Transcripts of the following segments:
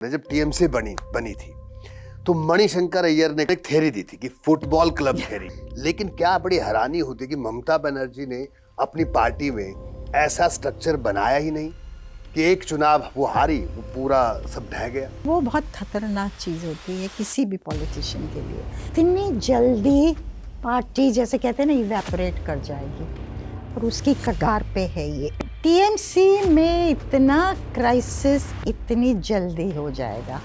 जब टीएमसी बनी थी तो मणिशंकर अय्यर ने एक थ्योरी दी थी कि फुटबॉल क्लब थ्योरी। लेकिन क्या बड़ी हैरानी होती कि ममता बनर्जी ने अपनी पार्टी में ऐसा स्ट्रक्चर बनाया ही नहीं कि एक चुनाव वो हारी, वो पूरा सब ढह गया। वो बहुत खतरनाक चीज़ होती है किसी भी पॉलिटिशियन के लिए। इतनी जल्दी पार्टी जैसे कहते हैं ना इवेपोरेट कर जाएगी और उसकी कगार पे है ये। टीएमसी में इतना क्राइसिस इतनी जल्दी हो जाएगा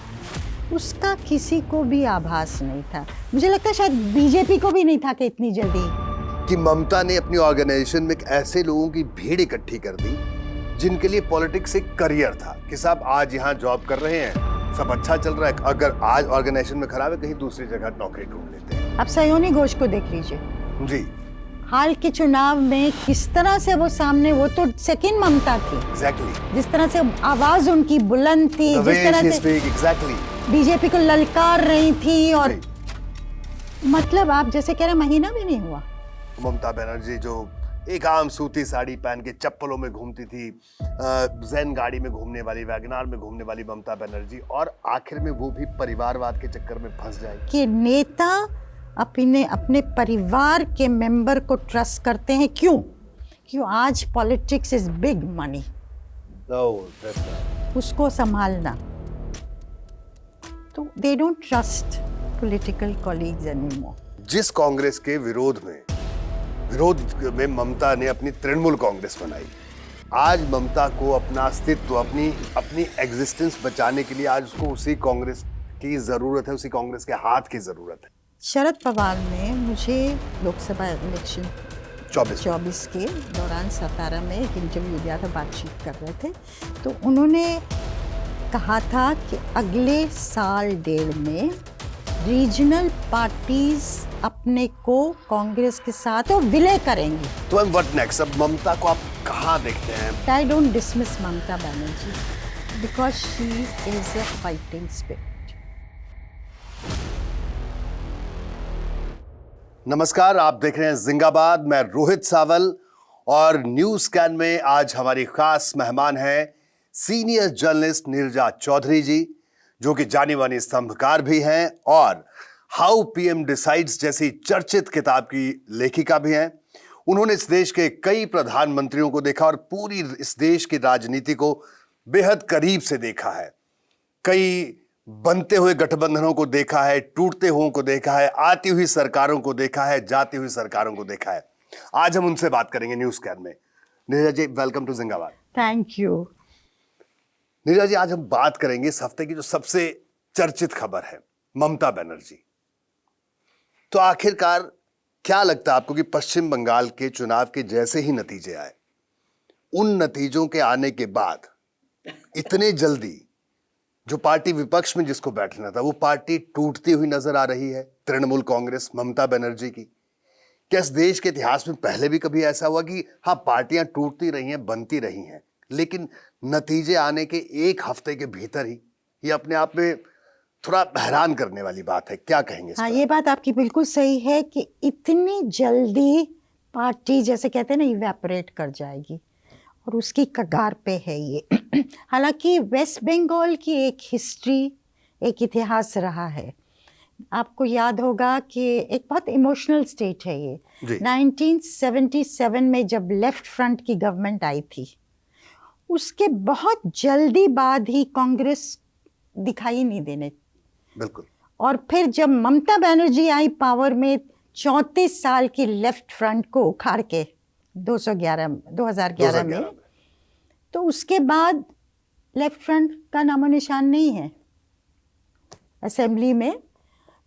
उसका किसी को भी आभास नहीं था। मुझे लगता है शायद बीजेपी को भी नहीं था कि इतनी जल्दी कि ममता ने अपनी ऑर्गेनाइजेशन में ऐसे लोगों की भीड़ इकट्ठी कर दी जिनके लिए पॉलिटिक्स एक करियर था कि साहब आज यहाँ जॉब कर रहे हैं, सब अच्छा चल रहा है, अगर आज ऑर्गेनाइजेशन में खराब है कहीं दूसरी जगह नौकरी ढूंढ लेते हैं। अब सयोनी घोष को देख लीजिए जी, हाल के चुनाव में किस तरह से वो सामने, वो तो सेकंड ममता थी। एग्जैक्टली। जिस तरह से आवाज उनकी बुलंद थी, जिस तरह से एग्जैक्टली बीजेपी को ललकार रही थी और मतलब आप जैसे कह रहे महीना भी नहीं हुआ। ममता बनर्जी जो एक आम सूती साड़ी पहन के चप्पलों में घूमती थी, जैन गाड़ी में घूमने वाली, वैगनार में घूमने वाली ममता बनर्जी, और आखिर में वो भी परिवारवाद के चक्कर में फंस जाएगी कि नेता अपने परिवार के मेंबर को ट्रस्ट करते हैं। क्यों आज पॉलिटिक्स इज बिग मनी। उसको संभालना, तो they don't trust political colleagues anymore. जिस कांग्रेस के विरोध में ममता ने अपनी तृणमूल कांग्रेस बनाई, आज ममता को अपना अस्तित्व, अपनी एग्जिस्टेंस बचाने के लिए आज उसको उसी कांग्रेस की जरूरत है, उसी कांग्रेस के हाथ की जरूरत है। शरद पवार ने मुझे लोकसभा इलेक्शन 24 के दौरान सतारा में एक इंटरव्यू दिया था, बातचीत कर रहे थे, तो उन्होंने कहा था कि अगले साल डेढ़ में रीजनल पार्टीज अपने को कांग्रेस के साथ विलय करेंगी। तो व्हाट नेक्स्ट? अब ममता को आप कहाँ देखते हैं? I don't dismiss Mamata Banerjee because she is a fighting spirit. नमस्कार, आप देख रहे हैं जिंदाबाद। मैं रोहित सावल और न्यूज स्कैन में आज हमारी खास मेहमान है सीनियर जर्नलिस्ट नीरजा चौधरी जी, जो कि जानी मानी स्तंभकार भी हैं और हाउ पीएम डिसाइड्स जैसी चर्चित किताब की लेखिका भी हैं। उन्होंने इस देश के कई प्रधानमंत्रियों को देखा और पूरी इस देश की राजनीति को बेहद करीब से देखा है। कई बनते हुए गठबंधनों को देखा है, टूटते हुए को देखा है, आती हुई सरकारों को देखा है, जाती हुई सरकारों को देखा है। आज हम उनसे बात करेंगे न्यूज स्कैन में। Neerja ji, welcome to Zindabad. Thank you. Neerja ji, आज हम बात करेंगे इस हफ्ते की जो सबसे चर्चित खबर है, ममता बनर्जी। तो आखिरकार क्या लगता है आपको कि पश्चिम बंगाल के चुनाव के जैसे ही नतीजे आए, उन नतीजों के आने के बाद इतने जल्दी जो पार्टी विपक्ष में जिसको बैठना था वो पार्टी टूटती हुई नजर आ रही है, तृणमूल कांग्रेस ममता बनर्जी की? क्या इस देश के इतिहास में पहले भी कभी ऐसा हुआ कि हाँ, पार्टियां टूटती रही हैं, बनती रही हैं, लेकिन नतीजे आने के एक हफ्ते के भीतर ही? ये अपने आप में थोड़ा हैरान करने वाली बात है। क्या कहेंगे इस हाँ, पर? ये बात आपकी बिल्कुल सही है कि इतनी जल्दी पार्टी जैसे कहते हैं ना इवेपोरेट कर जाएगी और उसकी कगार पे है ये। हालांकि वेस्ट बंगाल की एक हिस्ट्री, एक इतिहास रहा है। आपको याद होगा कि एक बहुत इमोशनल स्टेट है ये। 1977 में जब लेफ्ट फ्रंट की गवर्नमेंट आई थी, उसके बहुत जल्दी बाद ही कांग्रेस दिखाई नहीं देने। बिल्कुल। और फिर जब ममता बनर्जी आई पावर में, 34 साल की लेफ्ट फ्रंट को उखाड़ के 2011 में, तो उसके बाद लेफ्ट फ्रंट का नामो निशान नहीं है असेंबली में।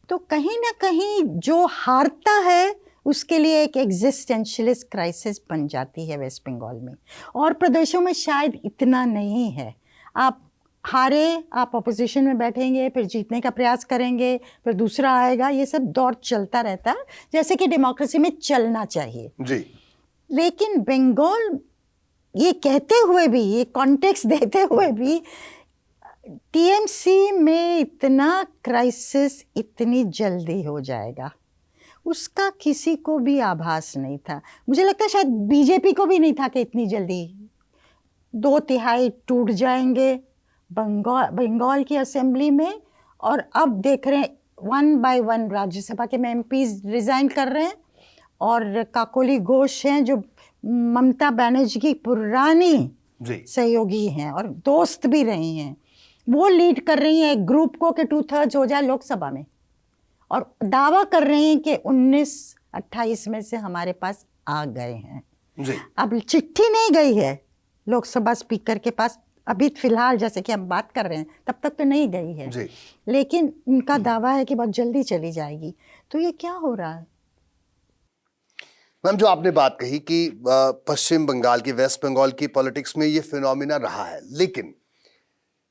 तो कहीं ना कहीं जो हारता है उसके लिए एक एग्जिस्टेंशियलिस्ट क्राइसिस बन जाती है वेस्ट बंगाल में। और प्रदेशों में शायद इतना नहीं है। आप हारे, आप अपोजिशन में बैठेंगे, फिर जीतने का प्रयास करेंगे, फिर दूसरा आएगा, ये सब दौर चलता रहता है जैसे कि डेमोक्रेसी में चलना चाहिए जी। लेकिन बंगाल, ये कहते हुए भी, ये कॉन्टेक्स्ट देते हुए भी, टीएमसी में इतना क्राइसिस इतनी जल्दी हो जाएगा उसका किसी को भी आभास नहीं था। मुझे लगता है शायद बीजेपी को भी नहीं था कि इतनी जल्दी 2/3 टूट जाएंगे बंगाल की असेंबली में, और अब देख रहे हैं 1 बाय 1 राज्यसभा के एमपीज रिजाइन कर रहे हैं, और काकोली घोष हैं जो ममता बनर्जी की पुरानी जी सहयोगी हैं और दोस्त भी रही हैं, वो लीड कर रही हैं एक ग्रुप को कि 2/3 हो जाए लोकसभा में, और दावा कर रही हैं कि 19-28 में से हमारे पास आ गए हैं। जी अब चिट्ठी नहीं गई है लोकसभा स्पीकर के पास अभी फिलहाल, जैसे कि हम बात कर रहे हैं, तब तक तो नहीं गई है जी। लेकिन उनका दावा है कि बहुत जल्दी चली जाएगी। तो ये क्या हो रहा है? मैम, जो आपने बात कही कि पश्चिम बंगाल की, वेस्ट बंगाल की पॉलिटिक्स में ये फिनोमिना रहा है, लेकिन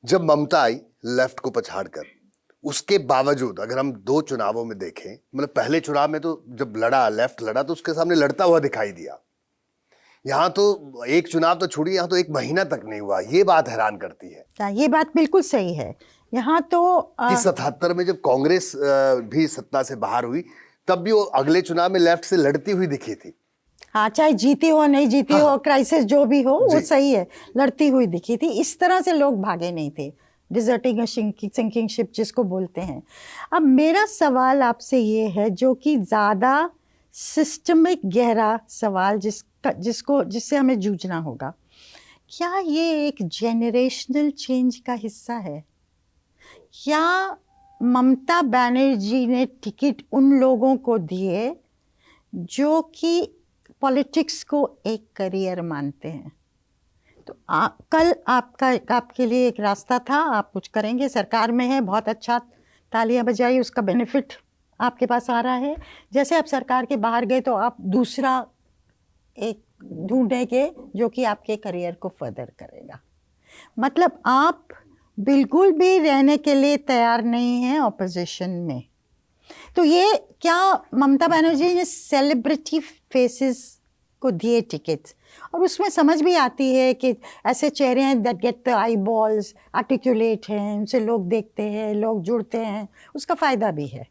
जब ममता आई लेफ्ट को पछाड़कर, उसके बावजूद अगर हम 2 चुनावों में देखें, मतलब पहले चुनाव में तो जब लड़ा, लेफ्ट लड़ा, तो उसके सामने लड़ता हुआ दिखाई दिया। यहाँ तो एक चुनाव तो छोड़िए, यहाँ तो 1 महीना तक नहीं हुआ। ये बात हैरान करती है। ये बात बिल्कुल सही है। यहाँ तो कि 77 में जब कांग्रेस भी सत्ता से बाहर हुई, तब भी वो अगले चुनाव में लेफ्ट से लड़ती हुई दिखी थी। हाँ, चाहे जीती हो नहीं जीती हाँ, हो, क्राइसिस जो भी हो, वो जी। सही है, लड़ती हुई दिखी थी। इस तरह से लोग भागे नहीं थे, डिजर्टिंग सिंकिंग शिप जिसको बोलते हैं। अब मेरा सवाल आपसे ये है, जो कि ज़्यादा सिस्टमिक गहरा सवाल जिससे हमें जूझना होगा, क्या ये एक जेनरेशनल चेंज का हिस्सा है? क्या ममता बनर्जी ने टिकट उन लोगों को दिए जो कि पॉलिटिक्स को एक करियर मानते हैं? तो कल आपके लिए एक रास्ता था, आप कुछ करेंगे, सरकार में है, बहुत अच्छा, तालियां बजाई, उसका बेनिफिट आपके पास आ रहा है। जैसे आप सरकार के बाहर गए तो आप दूसरा एक ढूंढेंगे जो कि आपके करियर को फर्दर करेगा। मतलब आप बिल्कुल भी रहने के लिए तैयार नहीं हैं ऑपोजिशन में। तो ये क्या ममता बनर्जी ने सेलिब्रिटी फेसेस को दिए टिकट्स, और उसमें समझ भी आती है कि ऐसे चेहरे हैं that get the I balls, articulate हैं, उनसे लोग देखते हैं, लोग जुड़ते हैं, उसका फ़ायदा भी है।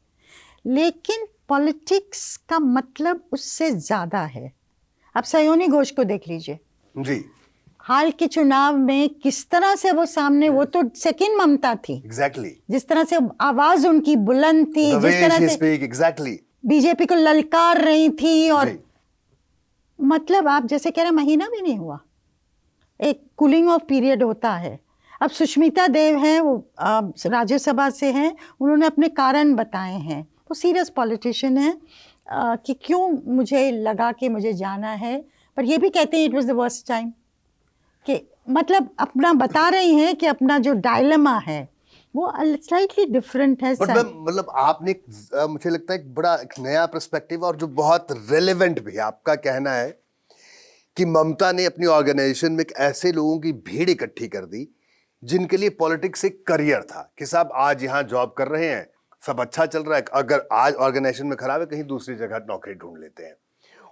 लेकिन पॉलिटिक्स का मतलब उससे ज़्यादा है। आप सयोनी घोष को देख लीजिए जी, हाल के चुनाव में किस तरह से वो सामने, वो तो सेकंड ममता थी। एग्जैक्टली। जिस तरह से आवाज उनकी बुलंद थी, The जिस way तरह she से speak, exactly. बीजेपी को ललकार रही थी, और जी, मतलब आप जैसे कह रहे हैं, महीना भी नहीं हुआ, एक कूलिंग ऑफ पीरियड होता है। अब सुष्मिता देव हैं, वो राज्यसभा से हैं, उन्होंने अपने कारण बताए हैं, वो सीरियस पॉलिटिशियन हैं, कि क्यों मुझे लगा कि मुझे जाना है, पर ये भी कहते हैं it was the worst time, कि मतलब अपना बता रही हैं कि अपना जो डायलेमा है वो स्लाइटली डिफरेंट है। बट मैम, मतलब आपने मुझे लगता है एक बड़ा, एक नया पर्सपेक्टिव, और जो बहुत रेलेवेंट भी है। आपका कहना है कि ममता ने अपनी ऑर्गेनाइजेशन में एक ऐसे लोगों की भीड़ इकट्ठी कर दी जिनके लिए पॉलिटिक्स एक करियर था, कि साहब आज यहाँ जॉब कर रहे हैं, सब अच्छा चल रहा है, अगर आज ऑर्गेनाइजेशन में खराब है, कहीं दूसरी जगह नौकरी ढूंढ लेते हैं।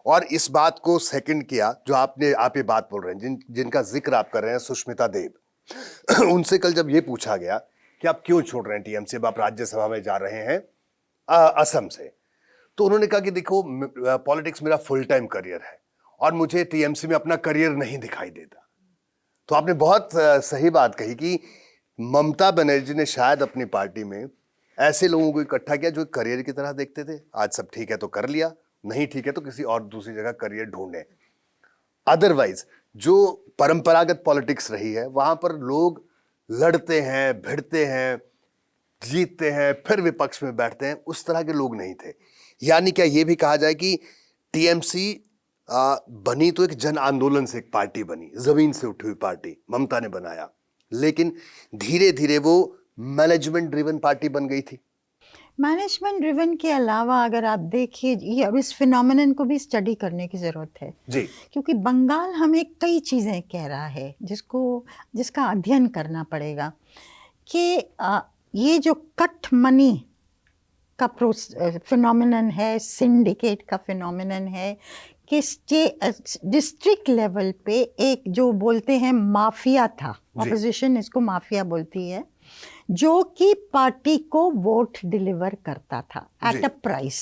और इस बात को सेकंड किया, जो आप ये बात बोल रहे हैं, जिनका जिक्र आप कर रहे हैं, सुष्मिता देव। उनसे कल जब ये पूछा गया कि आप क्यों छोड़ रहे हैं टीएमसी, अब आप राज्यसभा में जा रहे हैं असम से, तो उन्होंने कहा कि देखो, पॉलिटिक्स मेरा फुल टाइम करियर है और मुझे टीएमसी में अपना करियर नहीं दिखाई देता। तो आपने बहुत सही बात कही कि ममता बनर्जी ने शायद अपनी पार्टी में ऐसे लोगों को इकट्ठा किया जो करियर की तरह देखते थे। आज सब ठीक है तो कर लिया, नहीं ठीक है तो किसी और दूसरी जगह करियर ढूंढे। अदरवाइज जो परंपरागत पॉलिटिक्स रही है, वहां पर लोग लड़ते हैं, भिड़ते हैं, जीतते हैं, फिर विपक्ष में बैठते हैं, उस तरह के लोग नहीं थे। यानी क्या ये भी कहा जाए कि टीएमसी बनी तो एक जन आंदोलन से एक पार्टी बनी, जमीन से उठी हुई पार्टी ममता ने बनाया, लेकिन धीरे धीरे वो मैनेजमेंट ड्रिवन पार्टी बन गई थी। मैनेजमेंट ड्रिवन के अलावा अगर आप देखिए, ये अब इस फिनोमेनन को भी स्टडी करने की ज़रूरत है जी, क्योंकि बंगाल हमें कई चीज़ें कह रहा है जिसका अध्ययन करना पड़ेगा, कि ये जो कट मनी का फिनोमेनन है, सिंडिकेट का फिनोमेनन है, कि डिस्ट्रिक्ट लेवल पे एक जो बोलते हैं माफिया था, ऑपोजिशन इसको माफिया बोलती है, जो कि पार्टी को वोट डिलीवर करता था एट अ प्राइस।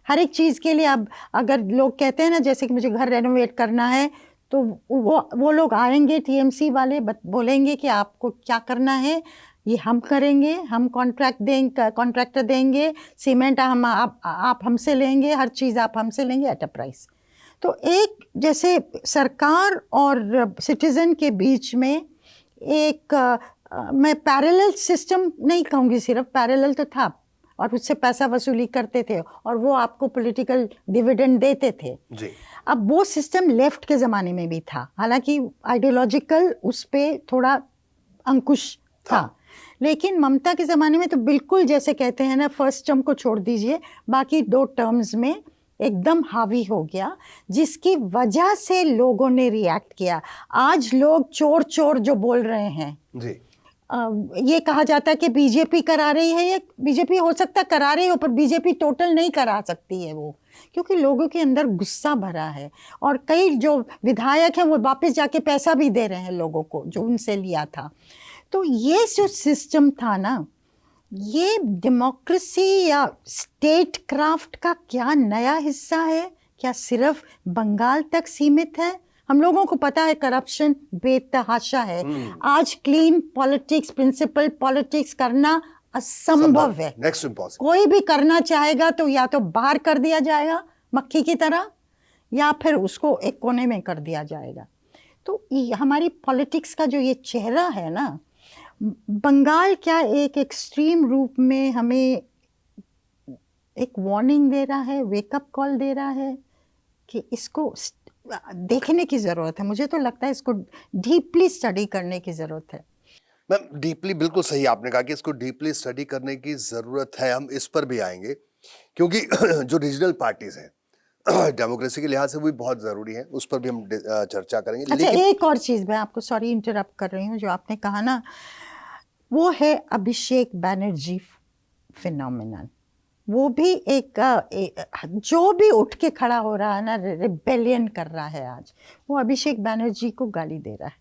हर एक चीज़ के लिए अब अगर लोग कहते हैं ना, जैसे कि मुझे घर रेनोवेट करना है तो वो लोग आएंगे, टीएमसी वाले बोलेंगे कि आपको क्या करना है, ये हम करेंगे, हम कॉन्ट्रैक्टर देंगे, सीमेंट आप हमसे लेंगे, हर चीज़ आप हमसे लेंगे एट अ प्राइस। तो एक जैसे सरकार और सिटीज़न के बीच में एक मैं पैरेलल सिस्टम नहीं कहूँगी, सिर्फ पैरेलल तो था, और उससे पैसा वसूली करते थे और वो आपको पॉलिटिकल डिविडेंड देते थे जी। अब वो सिस्टम लेफ्ट के ज़माने में भी था, हालांकि आइडियोलॉजिकल उस पर थोड़ा अंकुश था। लेकिन ममता के ज़माने में तो बिल्कुल जैसे कहते हैं ना, फर्स्ट टर्म को छोड़ दीजिए, बाकी 2 टर्म्स में एकदम हावी हो गया, जिसकी वजह से लोगों ने रिएक्ट किया। आज लोग चोर चोर जो बोल रहे हैं जी। ये कहा जाता है कि बीजेपी करा रही है, ये बीजेपी हो सकता है करा रही हो, पर बीजेपी टोटल नहीं करा सकती है वो, क्योंकि लोगों के अंदर गुस्सा भरा है और कई जो विधायक हैं वो वापस जाके पैसा भी दे रहे हैं लोगों को जो उनसे लिया था। तो ये जो सिस्टम था ना, ये डेमोक्रेसी या स्टेट क्राफ्ट का क्या नया हिस्सा है? क्या सिर्फ बंगाल तक सीमित है? हम लोगों को पता है करप्शन बेतहाशा है। आज क्लीन पॉलिटिक्स, प्रिंसिपल पॉलिटिक्स करना असंभव है। Next impossible. कोई भी करना चाहेगा तो या तो बाहर कर दिया जाएगा मक्खी की तरह, या फिर उसको एक कोने में कर दिया जाएगा। तो हमारी पॉलिटिक्स का जो ये चेहरा है ना, बंगाल क्या एक एक्सट्रीम रूप में हमें एक वार्निंग दे रहा है, वेकअप कॉल दे रहा है कि इसको देखने की ज़रूरत है। मुझे तो लगता है इसको डीपली स्टडी करने की ज़रूरत है। मैम डीपली, बिल्कुल सही आपने कहा कि इसको डीपली स्टडी करने की ज़रूरत है। हम इस पर भी आएंगे क्योंकि जो रीजनल पार्टीज हैं डेमोक्रेसी के लिहाज से वो भी बहुत ज़रूरी है, उस पर भी हम चर्चा करेंगे। अच्छा, लेकिन एक और चीज़ मैं आपको, सॉरी इंटरप्ट कर रही हूँ, जो आपने कहा ना, वो है अभिषेक बैनर्जी फिनोमिनन। वो भी एक जो भी उठ के खड़ा हो रहा है ना, रिबेलियन कर रहा है आज, वो अभिषेक बैनर्जी को गाली दे रहा है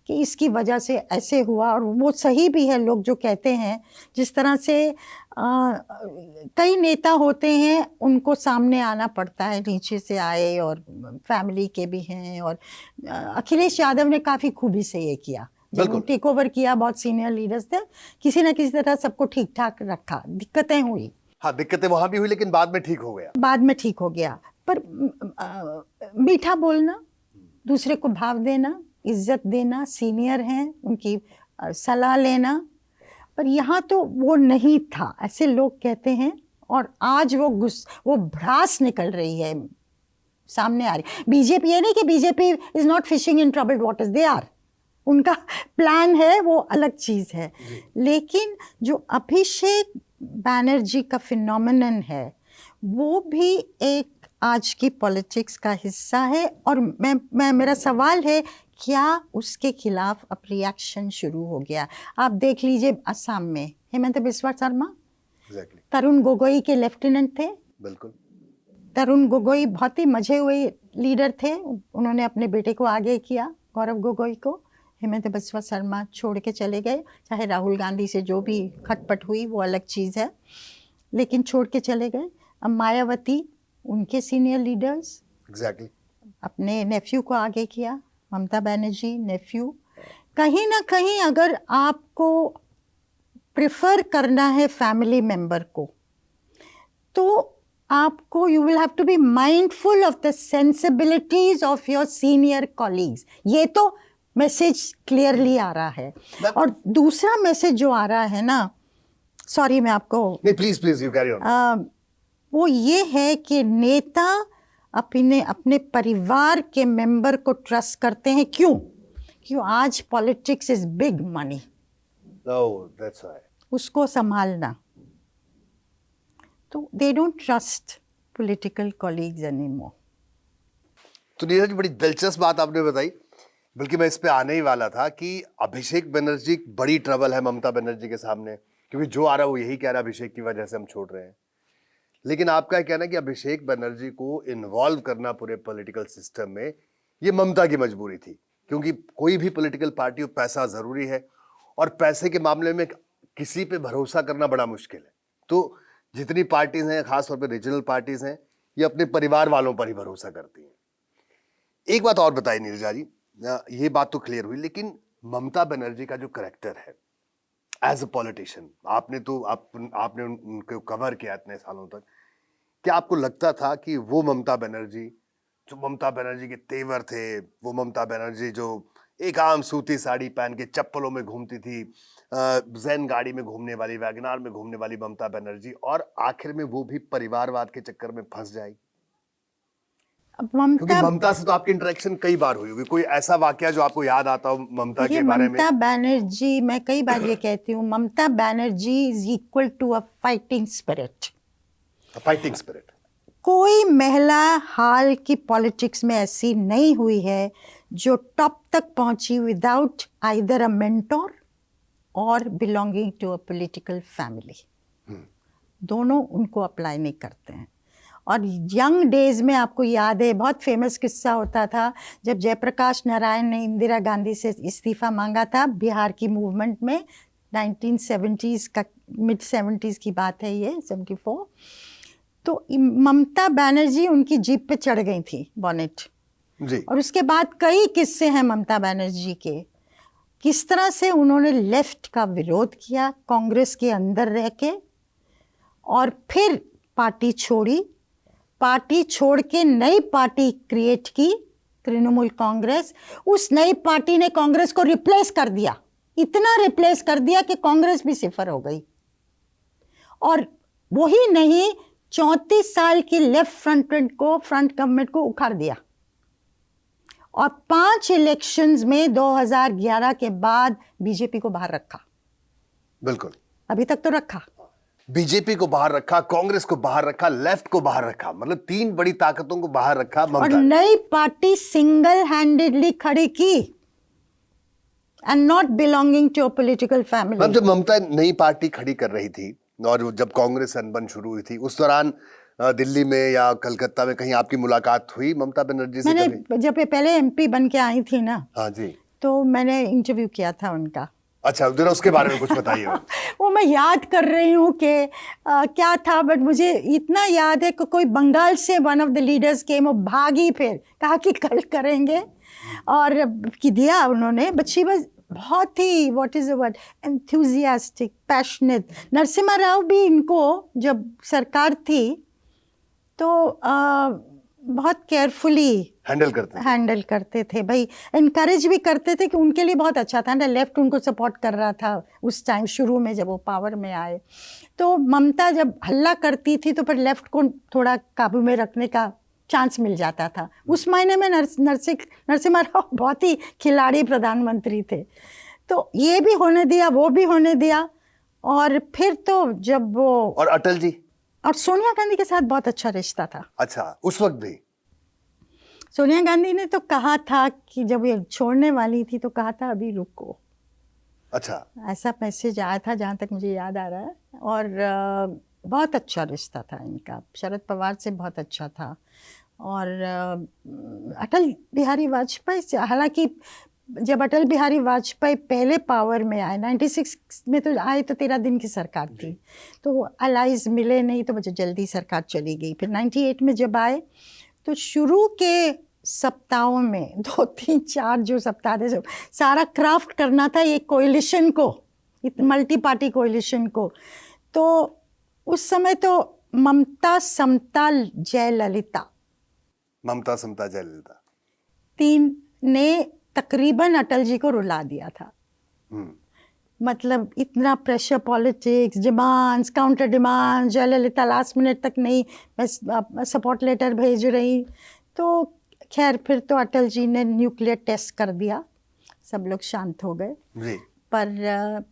कि इसकी वजह से ऐसे हुआ। और वो सही भी है, लोग जो कहते हैं, जिस तरह से कई नेता होते हैं उनको सामने आना पड़ता है, नीचे से आए और फैमिली के भी हैं, और अखिलेश यादव ने काफ़ी खूबी से ये किया, जब टेक ओवर किया, बहुत सीनियर लीडर्स थे, किसी ना किसी तरह सबको ठीक ठाक रखा। दिक्कतें हुई, हाँ दिक्कतें वहां भी हुई, लेकिन बाद में ठीक हो गया। बाद में ठीक हो गया। पर मीठा बोलना, दूसरे को भाव देना, इज्जत देना, सीनियर हैं उनकी सलाह लेना, पर यहाँ तो वो नहीं था, ऐसे लोग कहते हैं। और आज वो भड़ास निकल रही है, सामने आ रही। बीजेपी, ये नहीं कि BJP is not fishing in troubled waters, they are, उनका प्लान है, वो अलग चीज़ है। लेकिन जो अभिषेक बैनर्जी का फिनोमिनन है, वो भी एक आज की पॉलिटिक्स का हिस्सा है। और मेरा सवाल है, क्या उसके खिलाफ अब रिएक्शन शुरू हो गया? आप देख लीजिए असम में हेमंत बिस्वा शर्मा, तरुण गोगोई के लेफ्टिनेंट थे। बिल्कुल, तरुण गोगोई बहुत ही मजे हुए लीडर थे, उन्होंने अपने बेटे को आगे किया, गौरव गोगोई को। हेमंत बिस्वा शर्मा छोड़ के चले गए, चाहे राहुल गांधी से जो भी खटपट हुई वो अलग चीज़ है, लेकिन छोड़ के चले गए। अब मायावती, उनके सीनियर लीडर्स, अपने नेफ्यू को आगे किया, ममता बनर्जी नेफ्यू। कहीं ना कहीं अगर आपको प्रेफर करना है फैमिली मेंबर को, तो आपको you will have to be mindful of the sensibilities of your senior colleagues. ये तो मैसेज क्लियरली आ रहा है। और दूसरा मैसेज जो आ रहा है ना, सॉरी मैं आपको, नहीं प्लीज यू कैरी ऑन, वो ये है कि नेता अपने परिवार के मेंबर को ट्रस्ट करते हैं। क्यों? आज politics is big money, that's why उसको संभालना, तो they don't trust political colleagues anymore. तो नीरज, बड़ी दिलचस्प बात आपने बताई, बल्कि मैं इस पे आने ही वाला था कि अभिषेक बनर्जी बड़ी ट्रबल है ममता बनर्जी के सामने, क्योंकि जो आ रहा है वो यही कह रहा है अभिषेक की वजह से हम छोड़ रहे हैं। लेकिन आपका कहना है कि अभिषेक बनर्जी को इन्वॉल्व करना पूरे पॉलिटिकल सिस्टम में ये ममता की मजबूरी थी, क्योंकि कोई भी पॉलिटिकल पार्टी हो, पैसा जरूरी है, और पैसे के मामले में किसी पे भरोसा करना बड़ा मुश्किल है। तो जितनी पार्टीज हैं, खासतौर पर रीजनल पार्टीज हैं, ये अपने परिवार वालों पर ही भरोसा करती हैं। एक बात और बताइए नीरजा जी, ये बात तो क्लियर हुई, लेकिन ममता बनर्जी का जो करेक्टर है एज अ पॉलिटिशियन, आपने उनको कवर किया इतने सालों तक, क्या आपको लगता था कि वो ममता बनर्जी जो ममता बनर्जी के तेवर थे, वो ममता बनर्जी जो एक आम सूती साड़ी पहन के चप्पलों में घूमती थी, जैन गाड़ी में घूमने वाली, वैगनार में घूमने वाली ममता बनर्जी, और आखिर में वो भी परिवारवाद के चक्कर में फंस जाएगी? अब क्योंकि ममता से तो आपकी इंटरेक्शन कई बार हुई होगी, कोई ऐसा वाकया जो आपको याद आता हो ममता के बारे में? ममता बनर्जी, मैं कई बार ये कहती हूँ, Mamata Banerjee is equal to a fighting spirit. Fighting spirit. कोई महिला हाल की पॉलिटिक्स में ऐसी नहीं हुई है जो टॉप तक पहुंची विदाउट आइदर अ मेंटोर और belonging to a political family. दोनों उनको अप्लाई नहीं करते हैं। और यंग डेज में आपको याद है, बहुत फेमस किस्सा होता था जब जयप्रकाश नारायण ने इंदिरा गांधी से इस्तीफा मांगा था बिहार की मूवमेंट में, 1970s का, मिड 70s की बात है ये, 74। तो ममता बनर्जी उनकी जीप पे चढ़ गई थी, बॉनेट जी। और उसके बाद कई किस्से हैं ममता बनर्जी के, किस तरह से उन्होंने लेफ्ट का विरोध किया कांग्रेस के अंदर रह के, और फिर पार्टी छोड़ी, पार्टी छोड़ के नई पार्टी क्रिएट की, तृणमूल कांग्रेस। उस नई पार्टी ने कांग्रेस को रिप्लेस कर दिया, इतना रिप्लेस कर दिया कि कांग्रेस भी सिफर हो गई। और वही नहीं, 34 साल की लेफ्ट फ्रंट गवर्नमेंट को उखाड़ दिया, और 5 इलेक्शंस में 2011 के बाद बीजेपी को बाहर रखा। बिल्कुल, अभी तक तो रखा, बीजेपी को बाहर रखा, कांग्रेस को बाहर रखा, लेफ्ट को बाहर रखा, मतलब 3 बड़ी ताकतों को बाहर रखा और ममता। नई पार्टी सिंगल हैंडेडली खड़ी की, and not belonging to a political family. जब ममता नई पार्टी खड़ी कर रही थी और जब कांग्रेस अनबन शुरू हुई थी, उस दौरान दिल्ली में या कलकत्ता में कहीं आपकी मुलाकात हुई ममता बनर्जी से? मैंने जब ये पहले एमपी बन के आई थी ना, हाँ जी, तो मैंने इंटरव्यू किया था उनका। अच्छा, जरा उसके बारे में कुछ बताइए। वो मैं याद कर रही हूँ कि क्या था, बट मुझे इतना याद है कि कोई बंगाल से वन ऑफ द लीडर्स केम, वो भागी, फिर कहा कि कल करेंगे, और कि दिया उन्होंने, बट शी वाज बहुत ही, what is the word, enthusiastic, passionate. Narasimha Rao भी इनको जब सरकार थी तो बहुत केयरफुली हैंडल करते थे भाई, इनकरेज भी करते थे कि उनके लिए बहुत अच्छा था ना, लेफ्ट उनको सपोर्ट कर रहा था उस टाइम शुरू में जब वो पावर में आए। तो ममता जब हल्ला करती थी तो फिर लेफ्ट को थोड़ा काबू में रखने का चांस मिल जाता था। उस महीने में नरसिम्हा राव बहुत ही खिलाड़ी प्रधानमंत्री थे, तो ये भी होने दिया, वो भी होने दिया। और फिर तो जब वो, और अटल जी और सोनिया गांधी के साथ बहुत अच्छा रिश्ता था। अच्छा, उस वक्त भी सोनिया गांधी ने तो कहा था कि जब ये छोड़ने वाली थी तो कहा था अभी रुको, अच्छा, ऐसा मैसेज आया था जहाँ तक मुझे याद आ रहा है। और बहुत अच्छा रिश्ता था इनका, शरद पवार से बहुत अच्छा था। और अटल बिहारी वाजपेयी से, हालांकि जब अटल बिहारी वाजपेयी पहले पावर में आए 96 में, तो आए तो 13 दिन की सरकार थी, तो अलाइज मिले नहीं, तो मुझे जल्दी सरकार चली गई। फिर 98 में जब आए तो शुरू के सप्ताहों में 2, 3, 4 जो सप्ताह थे, सारा क्राफ्ट करना था ये कोएलिशन को, मल्टी पार्टी कोएलिशन को। तो उस समय तो ममता, समता, जयललिता, 3 ने तकरीबन अटल जी को रुला दिया था। मतलब इतना pressure, politics, demands, counter demands, Jayalalithaa last minute तक नहीं, मैं सपोर्ट लेटर भेज रही। तो खैर फिर तो अटल जी ने न्यूक्लियर टेस्ट कर दिया, सब लोग शांत हो गए। पर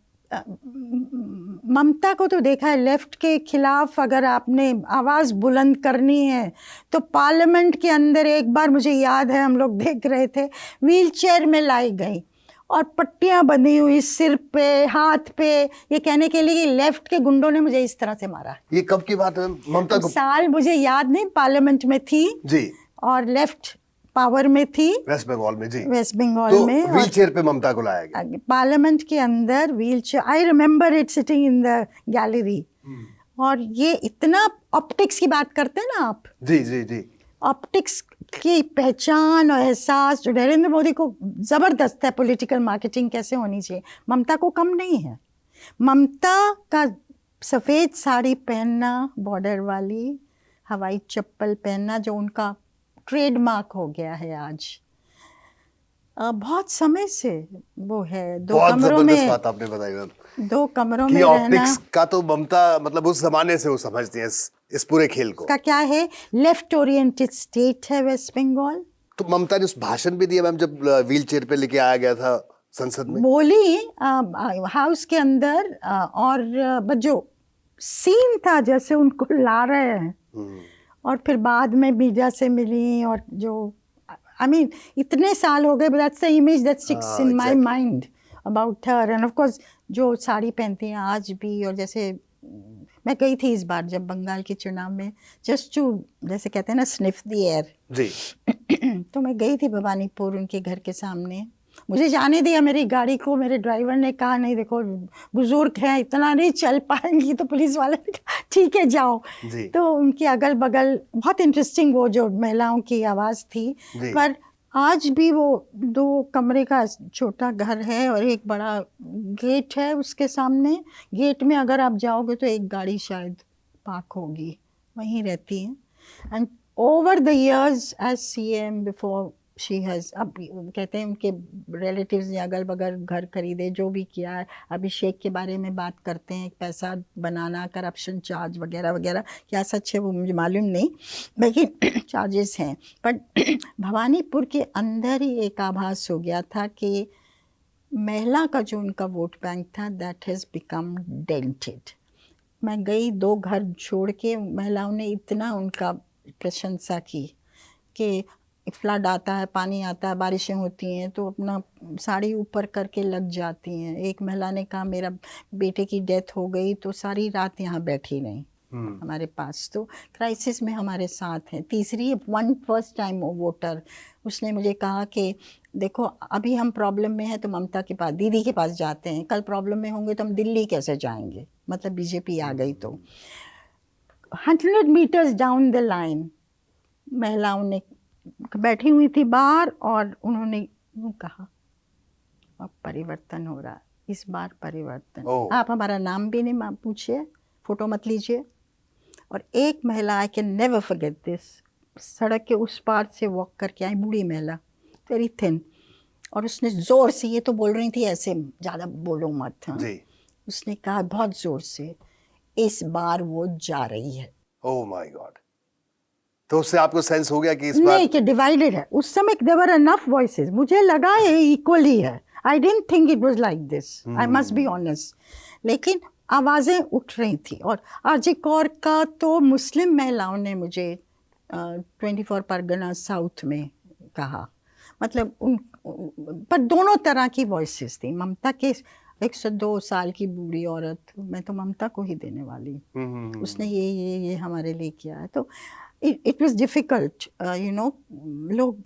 ममता को तो देखा है, लेफ्ट के खिलाफ अगर आपने आवाज़ बुलंद करनी है तो पार्लियामेंट के अंदर एक बार मुझे याद है हम लोग देख रहे थे, व्हील चेयर में लाई गई और पट्टियां बंधी हुई सिर पे, हाथ पे, ये कहने के लिए कि लेफ्ट के गुंडों ने मुझे इस तरह से मारा। ये कब की बात है ममता को? साल मुझे याद नहीं, पार्लियामेंट में थी जी, और लेफ्ट पावर में थी, वेस्ट बंगाल में। जी, वेस्ट बंगाल तो में व्हील चेयर पे ममता को लाया गया पार्लियामेंट के अंदर, wheel chair. I remember it sitting in the gallery. और ये इतना ऑप्टिक्स की बात करते हैं ना आप, जी जी जी, ऑप्टिक्स की पहचान और एहसास जो नरेंद्र मोदी को ज़बरदस्त है, पॉलिटिकल मार्केटिंग कैसे होनी चाहिए, ममता को कम नहीं है। ममता का सफ़ेद साड़ी पहनना, बॉर्डर वाली हवाई चप्पल पहनना, जो उनका ट्रेडमार्क हो गया है आज, बहुत समय से वो है। बहुत जबरदस्त बात आपने बताई मैम, 2 कमरों कि में रहना ऑप्टिक्स का तो ममता मतलब उस जमाने से वो समझती हैं इस पूरे खेल को। का क्या है, लेफ्ट ओरिएंटेड स्टेट है वेस्ट बंगाल। तो ममता ने उस भाषण भी दिया मैम जब व्हील चेयर पे लेके आया गया था संसद में, बोली हाउस के अंदर, और बस जो सीन था जैसे उनको ला रहे हैं, और फिर बाद में मीडिया से मिली, और जो आई मीन इतने साल हो गए, but that's the image that sticks in my mind about her. End of course जो साड़ी पहनती हैं आज भी, और जैसे मैं गई थी इस बार जब बंगाल के चुनाव में, जस्ट टू, जैसे कहते हैं ना, स्निफ द एयर जी। तो मैं गई थी भवानीपुर उनके घर के सामने, मुझे जाने दिया मेरी गाड़ी को, मेरे ड्राइवर ने कहा नहीं देखो बुजुर्ग हैं, इतना नहीं चल पाएंगी, तो पुलिस वाले ने कहा ठीक है जाओ। तो उनके अगल बगल बहुत इंटरेस्टिंग वो जो महिलाओं की आवाज़ थी। पर आज भी वो 2 कमरे का छोटा घर है और एक बड़ा गेट है उसके सामने। गेट में अगर आप जाओगे तो एक गाड़ी शायद पार्क होगी, वहीं रहती हैं। And over the years as CM before she has, अब कहते हैं उनके रिलेटिव्स ने अगल बगल घर खरीदे, जो भी किया है। अभिषेक के बारे में बात करते हैं, पैसा बनाना, करप्शन चार्ज वगैरह वगैरह, क्या सच है वो मुझे मालूम नहीं, लेकिन चार्जेस हैं। बट भवानीपुर के अंदर ही एक आभास हो गया था कि महिला का जो उनका वोट बैंक था, दैट हैज़ बिकम डेंटेड। मैं गई 2 घर छोड़ के, महिलाओं ने इतना उनका प्रशंसा की कि फ्लड आता है, पानी आता है, बारिशें होती हैं तो अपना साड़ी ऊपर करके लग जाती हैं। एक महिला ने कहा मेरा बेटे की डेथ हो गई तो सारी रात यहाँ बैठी रही हमारे पास, तो क्राइसिस में हमारे साथ हैं। तीसरी फर्स्ट टाइम वोटर, उसने मुझे कहा कि देखो अभी हम प्रॉब्लम में हैं तो ममता के पास, दीदी के पास जाते हैं, कल प्रॉब्लम में होंगे तो हम दिल्ली कैसे जाएंगे, मतलब बीजेपी आ गई तो। 100 मीटर्स डाउन द लाइन महिलाओं ने बैठी हुई थी बाहर, और उन्होंने कहा अब परिवर्तन हो रहा है, इस बार परिवर्तन। आप हमारा नाम भी नहीं पूछिए, फोटो मत लीजिए। और एक महिला, I can never forget this, सड़क के उस पार से वॉक करके आई, बूढ़ी महिला, वेरी थिन, और उसने ज़ोर से, ये तो बोल रही थी ऐसे ज़्यादा बोलो मत, हाँ, उसने कहा बहुत ज़ोर से, इस बार वो जा रही है। Oh my God. तो उससे आपको सेंस हो गया कि इस बार नहीं, कि डिवाइडेड है। उस समय देयर वर एनफ वॉइसेस, मुझे लगा ये इक्वली है। I didn't think it was like this, I must be honest, लेकिन आवाज़ें उठ रही थी। और आरजी कौर का तो मुस्लिम महिलाओं ने मुझे 24 परगना साउथ में कहा, मतलब उन पर दोनों तरह की वॉइसेस थी। ममता के 102 साल की बूढ़ी औरत, मैं तो ममता को ही देने वाली, उसने ये हमारे लिए किया है। तो it was difficult, you know, लोग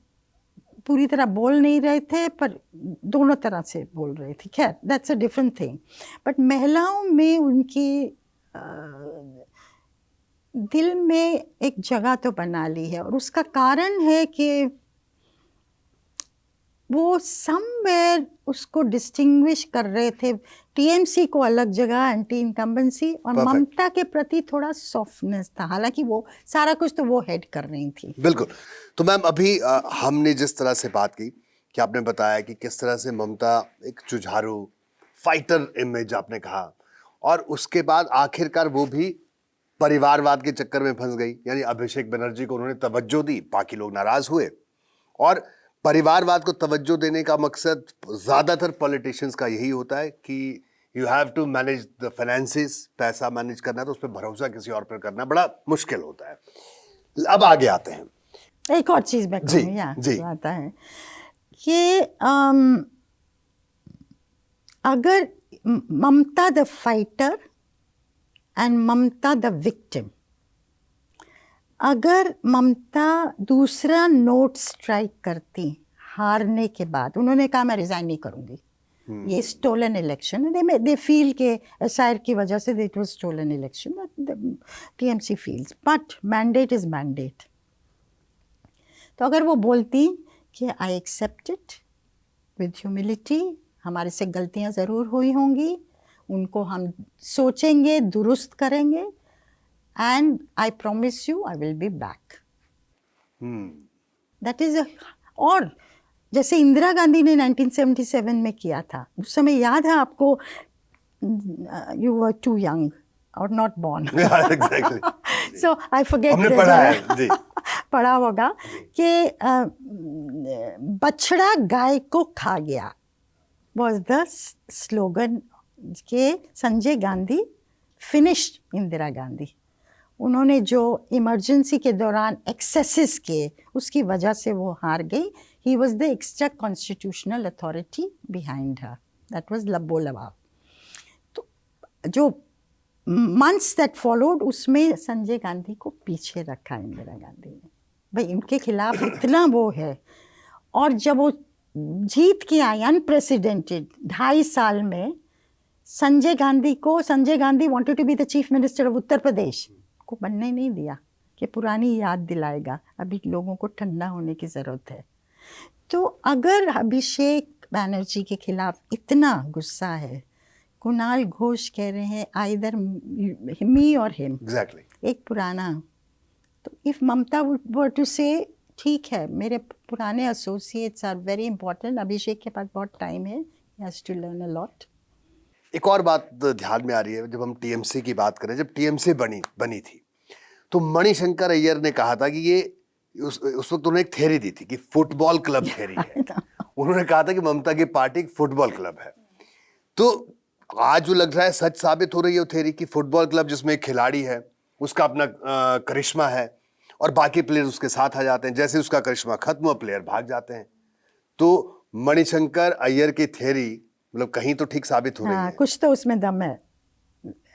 पूरी तरह बोल नहीं रहे थे पर दोनों तरह से बोल रहे थे। खैर that's a different thing. But महिलाओं में उनकी दिल में एक जगह तो बना ली है, और उसका कारण है कि वो समवेयर उसको डिस्टिंग्विश कर रहे थे। टीएमसी को अलग जगह, एंटी इनकम्बेंसी, और ममता के प्रति थोड़ा सॉफ्टनेस था, हालांकि वो सारा कुछ तो वो हेड कर रही थी। बिल्कुल। तो मैम अभी हमने जिस तरह से बात की कि आपने बताया कि किस तरह से ममता एक जुझारू फाइटर इमेज आपने कहा, और उसके बाद आखिरकार वो भी परिवारवाद के चक्कर में फंस गई, यानी अभिषेक बनर्जी को उन्होंने तवज्जो दी, बाकी लोग नाराज हुए। और परिवारवाद को तवज्जो देने का मकसद ज्यादातर पॉलिटिशियंस का यही होता है कि you have to manage the finances, पैसा मैनेज करना, तो उस पर भरोसा किसी और पर करना बड़ा मुश्किल होता है। अब आगे आते हैं, एक और चीज मैं कहूँ, यहाँ आता है कि अगर Mamata the fighter and Mamata the victim, अगर ममता दूसरा नोट स्ट्राइक करती हारने के बाद, उन्होंने कहा मैं रिजाइन नहीं करूंगी, ये स्टोलन इलेक्शन, दे फील के एसआईआर की वजह से it was stolen election, TMC feels, but mandate is mandate. तो अगर वो बोलती कि I accept it with humility, हमारे से गलतियां ज़रूर हुई होंगी, उनको हम सोचेंगे, दुरुस्त करेंगे, and I promise you I will be back. That is और जैसे इंदिरा गांधी ने 1977 में किया था, उस समय याद है आपको, यू वर टू यंग और not born, exactly. So I forget, हमने पढ़ा है जी, पढ़ा होगा कि बछड़ा गाय को खा गया was the स्लोगन के संजय गांधी फिनिश्ड इंदिरा गांधी। उन्होंने जो इमरजेंसी के दौरान एक्सेसेस किए, उसकी वजह से वो हार गई। He was the extra constitutional authority behind her, that was लब्बो लबाब। तो जो मंथ्स दैट फॉलोड, उसमें संजय गांधी को पीछे रखा इंदिरा गांधी ने, भाई इनके खिलाफ इतना वो है। और जब वो जीत के आई अनप्रेसिडेंटेड 2.5 साल में, Sanjay Gandhi wanted to be the chief minister of Uttar Pradesh, को बनने नहीं दिया कि पुरानी याद दिलाएगा, अभी लोगों को ठंडा होने की ज़रूरत है। तो अगर अभिषेक बैनर्जी के खिलाफ इतना गुस्सा है, कुणाल घोष कह रहे हैं आइदर मी और हिम, एग्जैक्टली, एक पुराना, तो इफ ममता वर टू से ठीक है, मेरे पुराने associates are very important, Abhishek के पास बहुत टाइम है, he has to learn a lot. एक और बात ध्यान में आ रही है, जब हम टीएमसी की बात करें, जब टीएमसी बनी थी तो मणिशंकर अय्यर ने कहा था कि ये उस वक्त उन्होंने एक थ्योरी दी थी कि फुटबॉल क्लब थ्योरी है। उन्होंने कहा था कि ममता की पार्टी एक फुटबॉल क्लब है। तो आज जो लग रहा है सच साबित हो रही है वो थ्योरी कि फुटबॉल क्लब जिसमें एक खिलाड़ी है, उसका अपना करिश्मा है और बाकी प्लेयर उसके साथ आ जाते हैं, जैसे उसका करिश्मा खत्म हुआ प्लेयर भाग जाते हैं। तो मणिशंकर अय्यर की थ्योरी मतलब कहीं तो ठीक साबित हो रही है। कुछ तो उसमें दम है,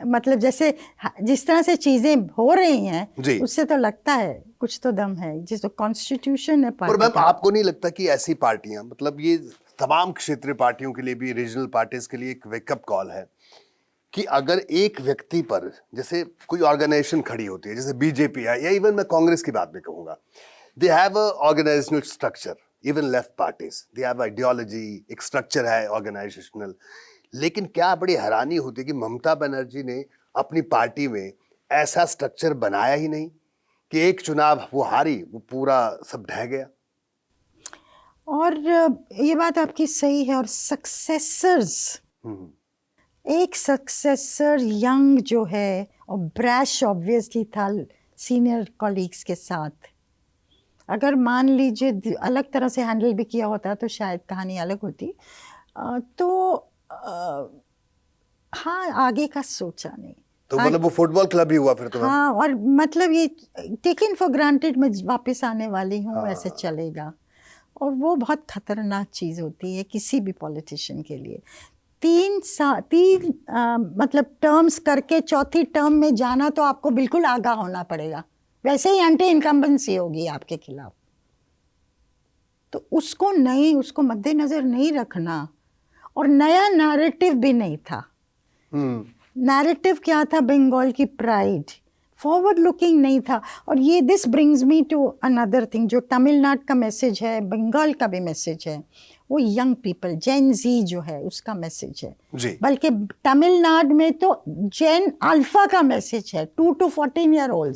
मतलब जैसे जिस तरह से चीजें हो रही हैं उससे तो लगता है कुछ तो दम है, जिस कॉन्स्टिट्यूशन है पर मैम आपको नहीं लगता कि ऐसी पार्टियां, मतलब ये तमाम क्षेत्रीय पार्टियों के लिए भी, रीजनल पार्टीज के लिए एक वेकअप कॉल है कि अगर एक व्यक्ति पर, जैसे कोई ऑर्गेनाइजेशन खड़ी होती है, जैसे बीजेपी है या इवन मैं कांग्रेस की बात भी कहूंगा, they have a organisational structure, even left parties they have ideology, एक स्ट्रक्चर है ऑर्गेनाइजेशनल। लेकिन क्या बड़ी हैरानी होती है कि ममता बनर्जी ने अपनी पार्टी में ऐसा स्ट्रक्चर बनाया ही नहीं कि एक चुनाव वो हारी, वो पूरा सब ढह गया। और ये बात आपकी सही है। और सक्सेसर्स, एक सक्सेसर यंग जो है, और ब्रैश ऑब्वियसली था सीनियर कॉलीग्स के साथ, अगर मान लीजिए अलग तरह से हैंडल भी किया होता तो शायद कहानी अलग होती। तो हाँ, आगे का सोचा नहीं। तो मतलब वो फुटबॉल क्लब ही हुआ फिर तो। हाँ, और मतलब ये टेकन फॉर ग्रांटेड, मैं वापस आने वाली हूँ, ऐसे चलेगा। और वो बहुत खतरनाक चीज़ होती है किसी भी पॉलिटिशियन के लिए। 3 मतलब टर्म्स करके चौथी टर्म में जाना तो आपको बिल्कुल आगाह होना पड़ेगा, वैसे ही एंटी इनकम्बेंसी होगी आपके खिलाफ। तो उसको मद्देनजर नहीं रखना। और नया नैरेटिव भी नहीं था। नैरेटिव क्या था? बंगाल की प्राइड, फॉरवर्ड लुकिंग नहीं था। और ये this brings me to another thing, जो तमिलनाडु का मैसेज है, बंगाल का भी मैसेज है, वो यंग पीपल, जेन जी जो है उसका मैसेज है। बल्कि तमिलनाडु में तो जेन अल्फा का मैसेज है, 2 to 14 ईयर ओल्ड,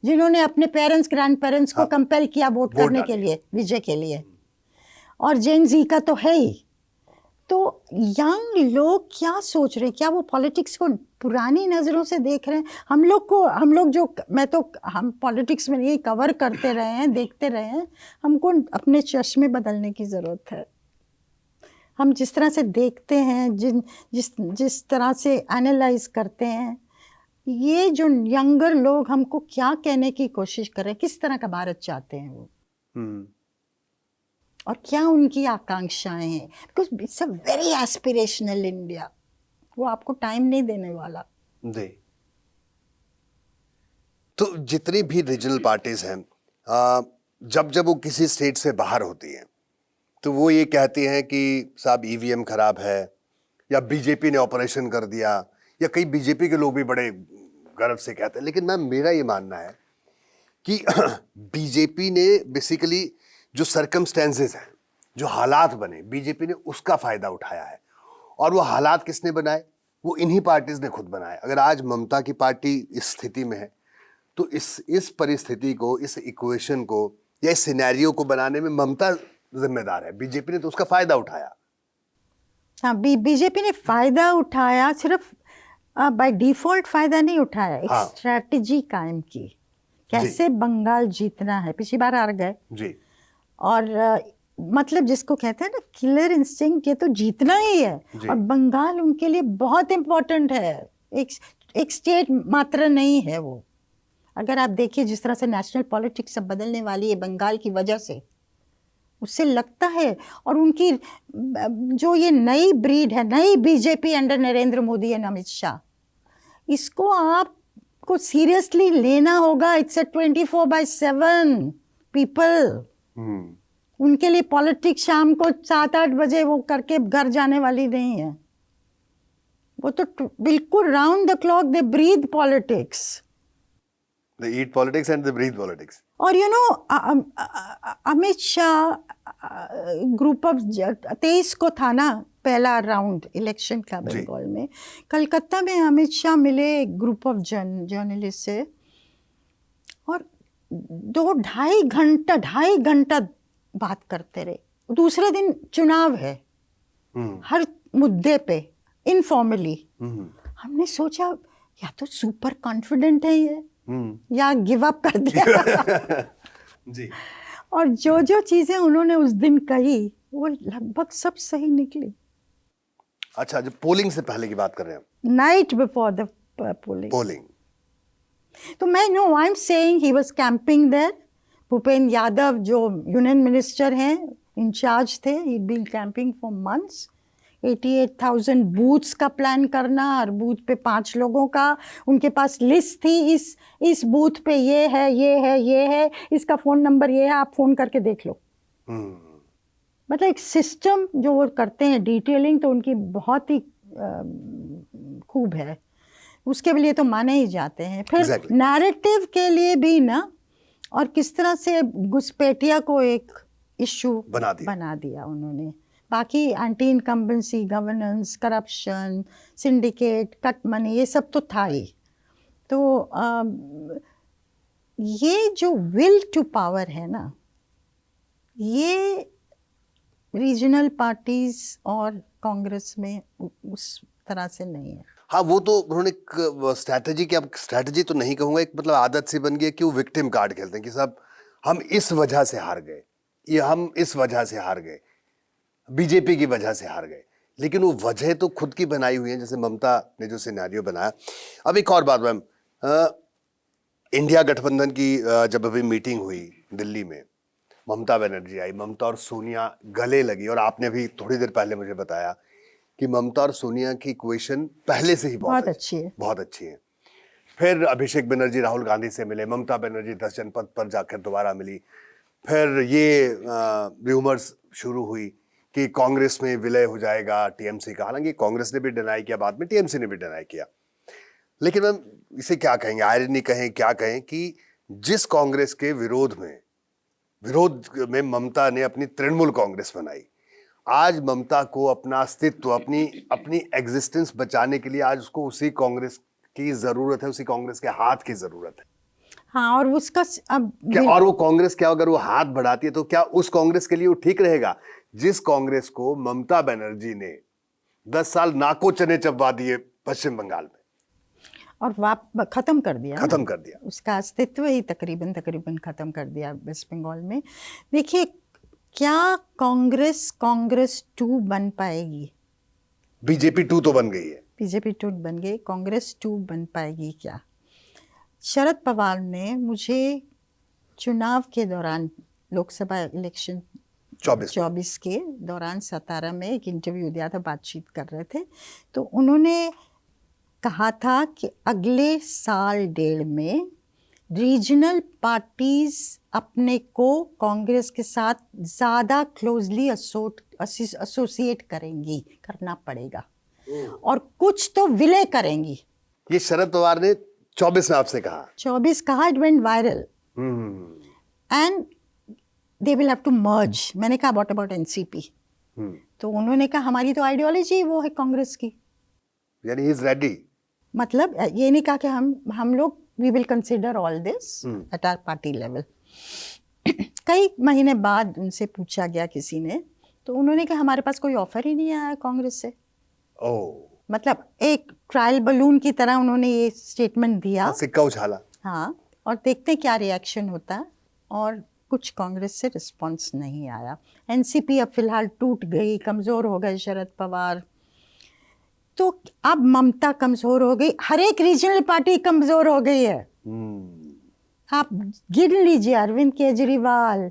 जिन्होंने अपने पेरेंट्स ग्रैंड पेरेंट्स को कंपेल किया वोट करने के लिए, विजय के लिए। और जेन जी का तो है ही। तो यंग लोग क्या सोच रहे, क्या वो पॉलिटिक्स को पुरानी नज़रों से देख रहे हैं? हम पॉलिटिक्स में ये कवर करते रहे हैं, देखते रहे हैं, हमको अपने चश्मे बदलने की ज़रूरत है। हम जिस तरह से देखते हैं, जिस तरह से एनालाइज करते हैं, ये जो यंगर लोग हमको क्या कहने की कोशिश कर रहे हैं, किस तरह का भारत चाहते हैं वो, और क्या उनकी आकांक्षाएं हैं। Because it's a very aspirational India, वो आपको टाइम नहीं देने वाला। तो जितनी भी रीजनल पार्टीज हैं, जब वो किसी स्टेट से बाहर होती हैं तो वो ये कहती हैं कि साहब ईवीएम खराब है, या बीजेपी ने ऑपरेशन कर दिया, या कई बीजेपी के लोग भी बड़े गर्व से कहते हैं। लेकिन मैम, मेरा ये मानना है कि बीजेपी ने बेसिकली जो सर्कमस्टेंसेस हैं, जो हालात बने, बीजेपी ने उसका फायदा उठाया है। और वो हालात किसने बनाए? वो इन्हीं पार्टीज ने खुद बनाए। अगर आज ममता की पार्टी इस स्थिति में है तो इस परिस्थिति को, इस इक्वेशन को या इस सिनेरियो को बनाने में ममता जिम्मेदार है। बीजेपी ने तो उसका फायदा उठाया। हाँ, बीजेपी ने फायदा उठाया, सिर्फ बाय डिफॉल्ट फायदा नहीं उठाया, एक हाँ। स्ट्रैटेजी कायम की, कैसे बंगाल जीतना है। पिछली बार हार गए जी, और मतलब जिसको कहते हैं ना किलर इंस्टिंक्ट, ये तो जीतना ही है। जी। और बंगाल उनके लिए बहुत इम्पोर्टेंट है, एक स्टेट मात्र नहीं है वो। अगर आप देखिए जिस तरह से नेशनल पॉलिटिक्स अब बदलने वाली है बंगाल की वजह से, उससे लगता है। और उनकी जो ये नई ब्रीड है, नई BJP under Narendra Modi and Amit Shah, इसको आपको सीरियसली लेना होगा। It's a 24/7 people. उनके लिए पॉलिटिक्स शाम को 7-8 बजे वो करके घर जाने वाली नहीं है। वो तो बिल्कुल round the clock they breathe politics. they eat politics and they breathe politics. और you know Amit Shah group of 23 को था ना पहला राउंड इलेक्शन का बंगाल में। कलकत्ता में अमित शाह मिले ग्रुप ऑफ जर्नलिस्ट से और 2-2.5 घंटा बात करते रहे। दूसरे दिन चुनाव है, हर मुद्दे पे इनफॉर्मली। हमने सोचा या तो सुपर कॉन्फिडेंट है ये, या गिव अप कर दिया। जी। और जो जो चीजें उन्होंने उस दिन कही वो लगभग सब सही निकली। अच्छा, जो पोलिंग से पहले की बात कर रहे हैं, नाइट बिफोर द पोलिंग, तो मैं no I am saying he was camping there. Bhupender Yadav जो यूनियन मिनिस्टर हैं, इंचार्ज थे, he been camping for months. 88,000 booths का प्लान करना, हर बूथ पे 5 लोगों का, उनके पास लिस्ट थी, इस बूथ पे ये है, ये है, ये है, इसका फ़ोन नंबर ये है, आप फ़ोन करके देख लो। मतलब एक सिस्टम जो वो करते हैं, डिटेलिंग तो उनकी बहुत ही खूब है, उसके लिए तो माने ही जाते हैं। फिर नैरेटिव के लिए भी ना, और किस तरह से घुसपैठिया को एक इशू बना दिया उन्होंने। बाकी anti incumbency, governance, corruption, syndicate, cut money, ये सब तो था ही। तो ये जो विल टू पावर है ना, ये रीजनल पार्टीज और कांग्रेस में उस तरह से नहीं है। हाँ, वो तो उन्होंने स्ट्रैटेजी की, अब स्ट्रैटेजी तो नहीं कहूँगा, एक मतलब आदत सी बन गई है कि वो विक्टिम कार्ड खेलते हैं कि साहब हम इस वजह से हार गए, ये हम इस वजह से हार गए, बीजेपी की वजह से हार गए। लेकिन वो वजह तो खुद की बनाई हुई है, जैसे ममता ने जो सिनेरियो बनाया। अब एक और बात मैम, इंडिया गठबंधन की जब अभी मीटिंग हुई दिल्ली में, ममता बनर्जी आई, ममता और सोनिया गले लगी, और आपने अभी थोड़ी देर पहले मुझे बताया कि ममता और सोनिया की इक्वेशन पहले से ही बहुत अच्छी है, बहुत अच्छी है। फिर अभिषेक बनर्जी राहुल गांधी से मिले, ममता बनर्जी 10 जनपद पर जाकर दोबारा मिली। फिर ये र्यूमर्स शुरू हुई कि कांग्रेस में विलय हो जाएगा टीएमसी का। हालांकि कांग्रेस ने भी डिनाई किया, बाद में टीएमसी ने भी डिनाई किया। लेकिन मैम इसे क्या कहेंगे, आयरनी कहें, क्या कहें कि जिस कांग्रेस के विरोध में ममता ने अपनी तृणमूल कांग्रेस बनाई, आज ममता को अपना अस्तित्व, अपनी एग्जिस्टेंस बचाने के लिए आज उसको उसी कांग्रेस की जरूरत है, उसी कांग्रेस के हाथ की जरूरत है। हाँ, और उसका अब क्या, और वो कांग्रेस क्या, अगर वो हाथ बढ़ाती है तो क्या उस कांग्रेस के लिए वो ठीक रहेगा जिस कांग्रेस को ममता बनर्जी ने 10 साल नाको चने चबवा दिए पश्चिम बंगाल में, और खत्म कर दिया, उसका अस्तित्व ही तकरीबन खत्म कर दिया वेस्ट बंगाल में। देखिए, क्या कांग्रेस 2 बन पाएगी? बीजेपी 2 तो बन गई है, बीजेपी 2 बन गई, कांग्रेस 2 बन पाएगी क्या? शरद पवार ने मुझे चुनाव के दौरान, लोकसभा इलेक्शन 24 के दौरान 17 में एक इंटरव्यू दिया था, बातचीत कर रहे थे, तो उन्होंने कहा था कि अगले साल 1.5 में रीजनल पार्टीज अपने को कांग्रेस के साथ ज़्यादा क्लोजली एसोसिएट करना पड़ेगा, और कुछ तो विलय करेंगी। ये शरद पवार ने 24 में आपसे कहा, 24 कहा, it went viral. And they will have to merge. मैंने कहा व्हाट अबाउट एनसीपी? तो उन्होंने कहा हमारी तो आइडियोलॉजी वो है कांग्रेस की। यानी ही इज रेडी। मतलब ये नहीं कहा कि हम लोग we will consider all this at our party level. कई महीने बाद उनसे पूछा गया किसी ने, तो उन्होंने कहा हमारे पास कोई ऑफर ही नहीं आया कांग्रेस से। मतलब एक ट्रायल बलून की तरह उन्होंने ये स्टेटमेंट दिया, सिक्का उछाला। हाँ, और देखते क्या रिएक्शन होता है। और कुछ कांग्रेस से रिस्पांस नहीं आया। एनसीपी अब फिलहाल टूट गई, कमज़ोर हो गए शरद पवार। तो अब ममता कमज़ोर हो गई, हर एक रीजनल पार्टी कमज़ोर हो गई है। आप गिन लीजिए, अरविंद केजरीवाल,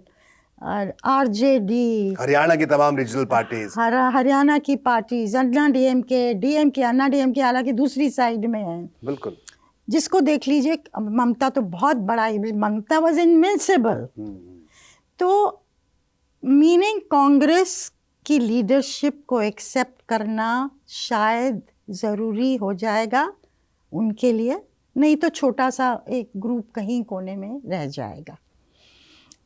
आरजेडी, हरियाणा की तमाम रीजनल पार्टीज, हरियाणा की पार्टीज, अन्ना डीएमके अन्ना डीएमके हालांकि दूसरी साइड में है। बिल्कुल। जिसको देख लीजिए, ममता तो बहुत बड़ा, ममता वाज इनविंसिबल। तो मीनिंग कांग्रेस की लीडरशिप को एक्सेप्ट करना शायद ज़रूरी हो जाएगा उनके लिए, नहीं तो छोटा सा एक ग्रुप कहीं कोने में रह जाएगा।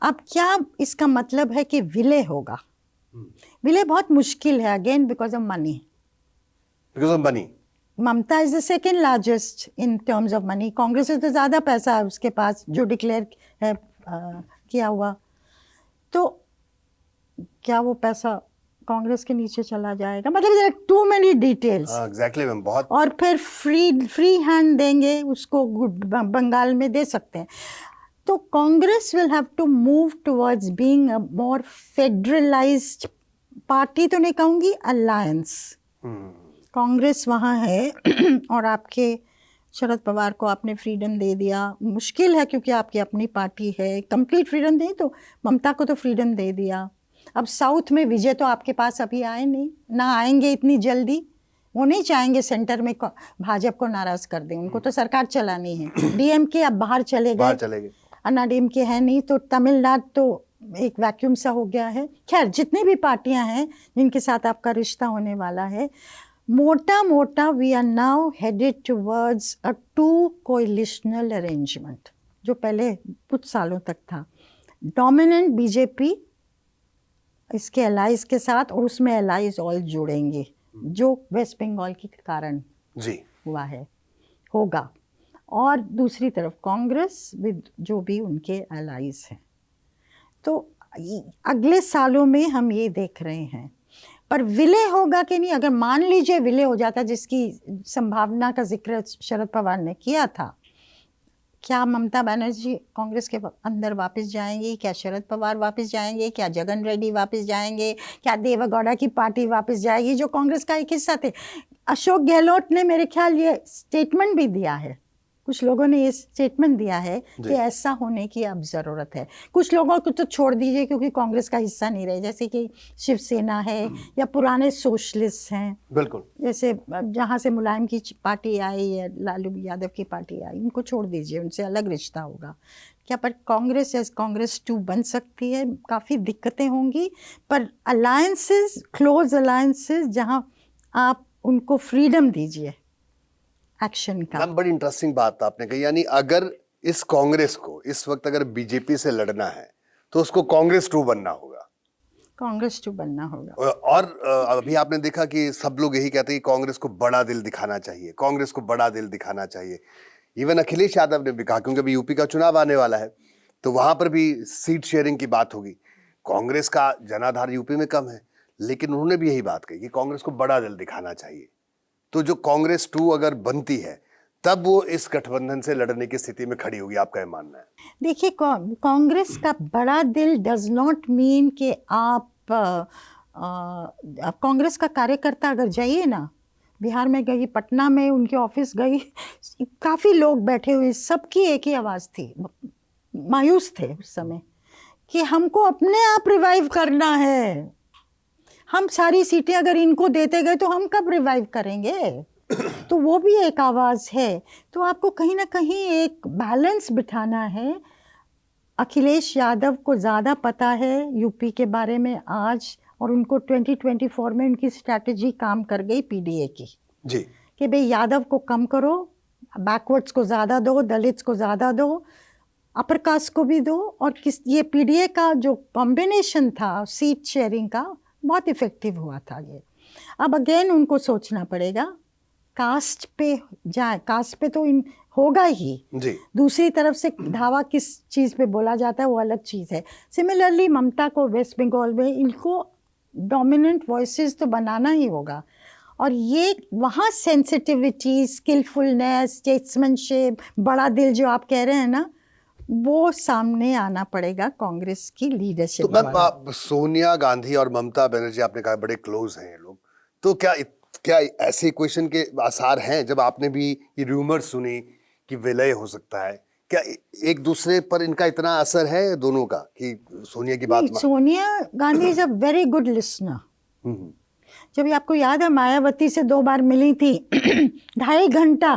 अब क्या इसका मतलब है कि विलय होगा? विलय बहुत मुश्किल है, again because of money. Because of money. Mamata is the second largest in terms of money. Congress से तो ज़्यादा पैसा है उसके पास जो डिक्लेयर है किया हुआ। तो क्या वो पैसा कांग्रेस के नीचे चला जाएगा? मतलब too many details. Exactly ma'am, बहुत। और फिर फ्री हैंड देंगे उसको, बंगाल में दे सकते हैं। तो Congress will have to move towards being a more federalised party, तो नहीं कहूँगी, अलायंस। कांग्रेस वहाँ है और आपके शरद पवार को आपने फ्रीडम दे दिया। मुश्किल है क्योंकि आपकी अपनी पार्टी है, कंप्लीट फ्रीडम दे, तो ममता को तो फ्रीडम दे दिया। अब साउथ में विजय तो आपके पास अभी आए नहीं, ना आएंगे इतनी जल्दी। वो नहीं चाहेंगे सेंटर में भाजपा को नाराज कर दें, उनको तो सरकार चलानी है। डीएमके अब बाहर चले गए, अन्ना डीएमके है नहीं, तो तमिलनाडु तो एक वैक्यूम सा हो गया है। खैर, जितनी भी पार्टियां हैं जिनके साथ आपका रिश्ता होने वाला है, मोटा मोटा we are now headed towards a to coalitional arrangement, जो पहले कुछ सालों तक था। डोमिनेंट बीजेपी इसके अलाइज के साथ, और उसमें अलाइज ऑल जुड़ेंगे, जो वेस्ट बंगाल के कारण जी हुआ है, होगा। और दूसरी तरफ कांग्रेस विद जो भी उनके अलाइज हैं। तो अगले सालों में हम ये देख रहे हैं। पर विलय होगा कि नहीं? अगर मान लीजिए विलय हो जाता, जिसकी संभावना का जिक्र शरद पवार ने किया था, क्या ममता बनर्जी कांग्रेस के अंदर वापस जाएंगी? क्या शरद पवार वापस जाएंगे? क्या जगन रेड्डी वापस जाएंगे? क्या देवेगौड़ा की पार्टी वापस जाएगी, जो कांग्रेस का एक हिस्सा थे? अशोक गहलोत ने मेरे ख्याल ये स्टेटमेंट भी दिया है, कुछ लोगों ने ये स्टेटमेंट दिया है कि ऐसा होने की अब ज़रूरत है। कुछ लोगों को तो छोड़ दीजिए क्योंकि कांग्रेस का हिस्सा नहीं रहे, जैसे कि शिवसेना है या पुराने सोशलिस्ट हैं। बिल्कुल। जैसे जहाँ से मुलायम की पार्टी आई या लालू यादव की पार्टी आई, उनको छोड़ दीजिए, उनसे अलग रिश्ता होगा। क्या पर कांग्रेस एज कांग्रेस 2 बन सकती है? काफ़ी दिक्कतें होंगी, पर अलायंसेस, क्लोज अलायंसेस, जहाँ आप उनको फ्रीडम दीजिए एक्शन का। बड़ी इंटरेस्टिंग बात आपने कही। यानी अगर इस कांग्रेस को इस वक्त अगर बीजेपी से लड़ना है तो उसको कांग्रेस 2 बनना होगा। कांग्रेस 2 बनना होगा। और अभी आपने देखा कि सब लोग यही कहते हैं कि कांग्रेस को बड़ा दिल दिखाना चाहिए, कांग्रेस को बड़ा दिल दिखाना चाहिए। इवन अखिलेश यादव ने भी कहा, क्योंकि अभी यूपी का चुनाव आने वाला है, तो वहां पर भी सीट शेयरिंग की बात होगी। कांग्रेस का जनाधार यूपी में कम है, लेकिन उन्होंने भी यही बात कही कि कांग्रेस को बड़ा दिल दिखाना चाहिए। तो जो कांग्रेस 2 अगर बनती है, तब वो इस गठबंधन से लड़ने की स्थिति में खड़ी होगी। आपका ये मानना है? देखिए, कांग्रेस का बड़ा दिल डज नॉट मीन कि आप कांग्रेस का कार्यकर्ता अगर जाइए ना, बिहार में गई, पटना में उनके ऑफिस गई, काफ़ी लोग बैठे हुए, सबकी एक ही आवाज़ थी, मायूस थे उस समय कि हमको अपने आप रिवाइव करना है। हम सारी सीटें अगर इनको देते गए तो हम कब रिवाइव करेंगे? तो वो भी एक आवाज़ है। तो आपको कहीं ना कहीं एक बैलेंस बिठाना है। अखिलेश यादव को ज़्यादा पता है यूपी के बारे में आज, और उनको 2024 में उनकी स्ट्रैटेजी काम कर गई पीडीए की जी, कि भाई यादव को कम करो, बैकवर्ड्स को ज़्यादा दो, दलित्स को ज़्यादा दो, अपर कास्ट को भी दो, और ये पीडीए का जो कॉम्बिनेशन था सीट शेयरिंग का बहुत इफेक्टिव हुआ था ये। अब अगेन उनको सोचना पड़ेगा कास्ट पे जाए, कास्ट पे तो इन होगा ही जी। दूसरी तरफ से धावा किस चीज़ पे बोला जाता है वो अलग चीज़ है। सिमिलरली ममता को वेस्ट बंगाल में इनको डोमिनेंट वॉइसेस तो बनाना ही होगा, और ये वहाँ सेंसिटिविटी, स्किलफुलनेस, स्टेट्समैनशिप, बड़ा दिल जो आप कह रहे हैं ना, वो सामने आना पड़ेगा कांग्रेस की लीडरशिप तो मैम द्वारा। सोनिया गांधी और ममता बनर्जी आपने कहा बड़े क्लोज हैं ये लोग, तो क्या ऐसे इक्वेशन के आसार हैं जब आपने भी ये रूमर सुनी कि विलय हो सकता है, क्या एक दूसरे पर इनका इतना असर है दोनों का कि सोनिया की बात नहीं, Sonia Gandhi is a very good listener. Hmm, जब ये आपको याद है मायावती से 2 बार मिली थी 2.5 घंटा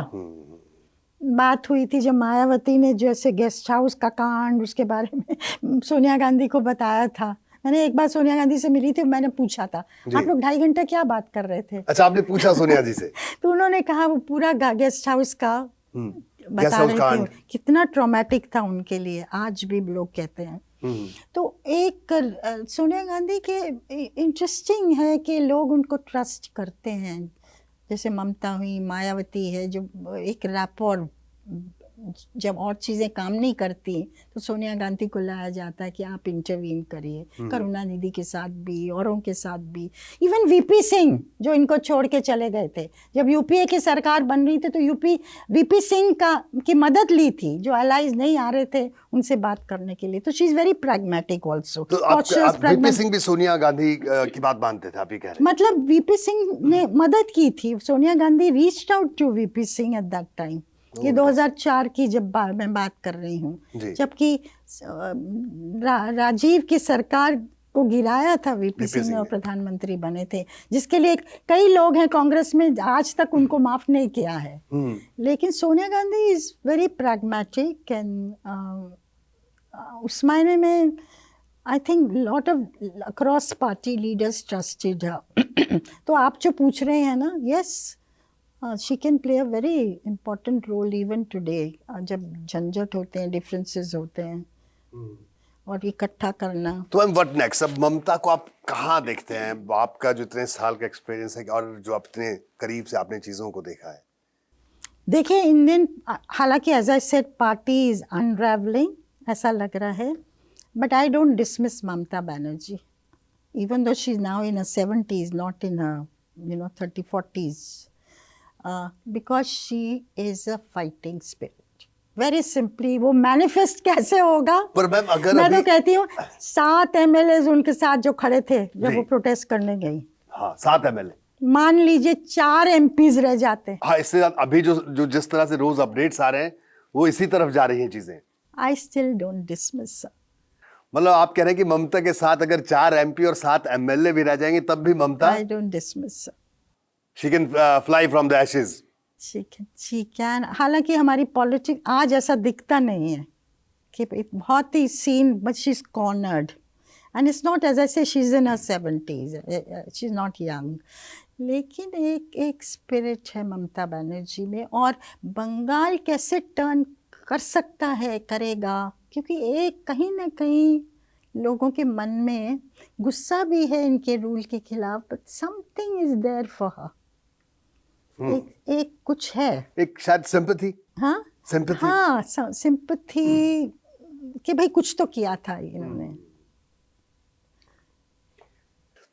बात हुई थी, जब मायावती ने जैसे गेस्ट हाउस का कांड उसके बारे में सोनिया गांधी को बताया था। मैंने एक बार सोनिया गांधी से मिली थी, मैंने पूछा था आप लोग 2.5 घंटा क्या बात कर रहे थे। अच्छा, आपने पूछा सोनिया जी से? तो उन्होंने कहा वो पूरा गेस्ट हाउस का गेस्ट बता हाउस रहे कांड। थे कितना ट्रॉमेटिक था उनके लिए, आज भी लोग कहते हैं। तो एक सोनिया गांधी के इंटरेस्टिंग है कि लोग उनको ट्रस्ट करते हैं, जैसे ममता हुई, मायावती है, जो एक रैपर, जब और चीज़ें काम नहीं करती तो सोनिया गांधी को लाया जाता है कि आप इंटरवीन करिए, करुणानिधि के साथ भी, औरों के साथ भी। इवन वीपी सिंह जो इनको छोड़ के चले गए थे, जब यूपीए की सरकार बन रही थी तो वीपी सिंह की मदद ली थी, जो अलाइज नहीं आ रहे थे उनसे बात करने के लिए। तो she is very pragmatic also. तो आप वीपी सिंह भी सोनिया गांधी की बात मानते थे, आप ही कह रहे हैं? मतलब वीपी सिंह ने मदद की थी, Sonia Gandhi reached out to VP Singh at that time. ये 2004 की जब मैं बात कर रही हूँ, जबकि राजीव की सरकार को गिराया था वीपी सिंह ने और प्रधानमंत्री बने थे, जिसके लिए कई लोग हैं कांग्रेस में आज तक उनको माफ नहीं किया है। लेकिन Sonia Gandhi is very pragmatic and उस मायने में I think lot of across party leaders trusted her. तो आप जो पूछ रहे हैं ना, yes she can play a very important role even today, जब झंझट होते हैं, डिफरेंसेस होते हैं और इकट्ठा करना। तो मैम व्हाट नेक्स्ट? अब ममता को आप कहाँ देखते हैं? आपका जो इतने साल का एक्सपीरियंस है और जो आप इतने करीब से आपने चीज़ों को देखा है। देखिए इंडियन, हालांकि as I said party is unravelling ऐसा लग रहा है, but I don't dismiss Mamata Banerjee even though she is now in her 70s, not in her 30-40s, because she is a fighting spirit. Very simply वो manifest कैसे होगा? पर ma'am अगर मैं तो कहती हूँ 7 MLAs उनके साथ जो खड़े थे जब वो प्रोटेस्ट करने गई, हाँ 7 MLA, मान लीजिए 4 MPs रह जाते। हाँ, इससे अभी जो जिस तरह से रोज अपडेट्स आ रहे हैं वो इसी तरफ जा रही हैं चीजें। I still don't dismiss. मतलब आप कह रहे हैं कि ममता के साथ अगर 4 MP और 7 MLA भी रह जाएंगे तब भी Mamata, I don't dismiss, she can fly from the ashes. She can. हालांकि हमारी पॉलिटिक्स आज ऐसा दिखता नहीं है कि बहुत ही scene, but she is cornered and it's not as I say she is in her 70s, she is not young. लेकिन एक स्पिरिट है ममता बनर्जी में, और बंगाल कैसे टर्न कर सकता है, करेगा, क्योंकि एक कहीं ना कहीं लोगों के मन में गुस्सा भी है इनके रूल के खिलाफ, but something is there for her. एक कुछ है, एक शायद सिंपैथी। हाँ सिंपैथी, हाँ सिंपैथी कि भाई कुछ तो किया था इन्होंने।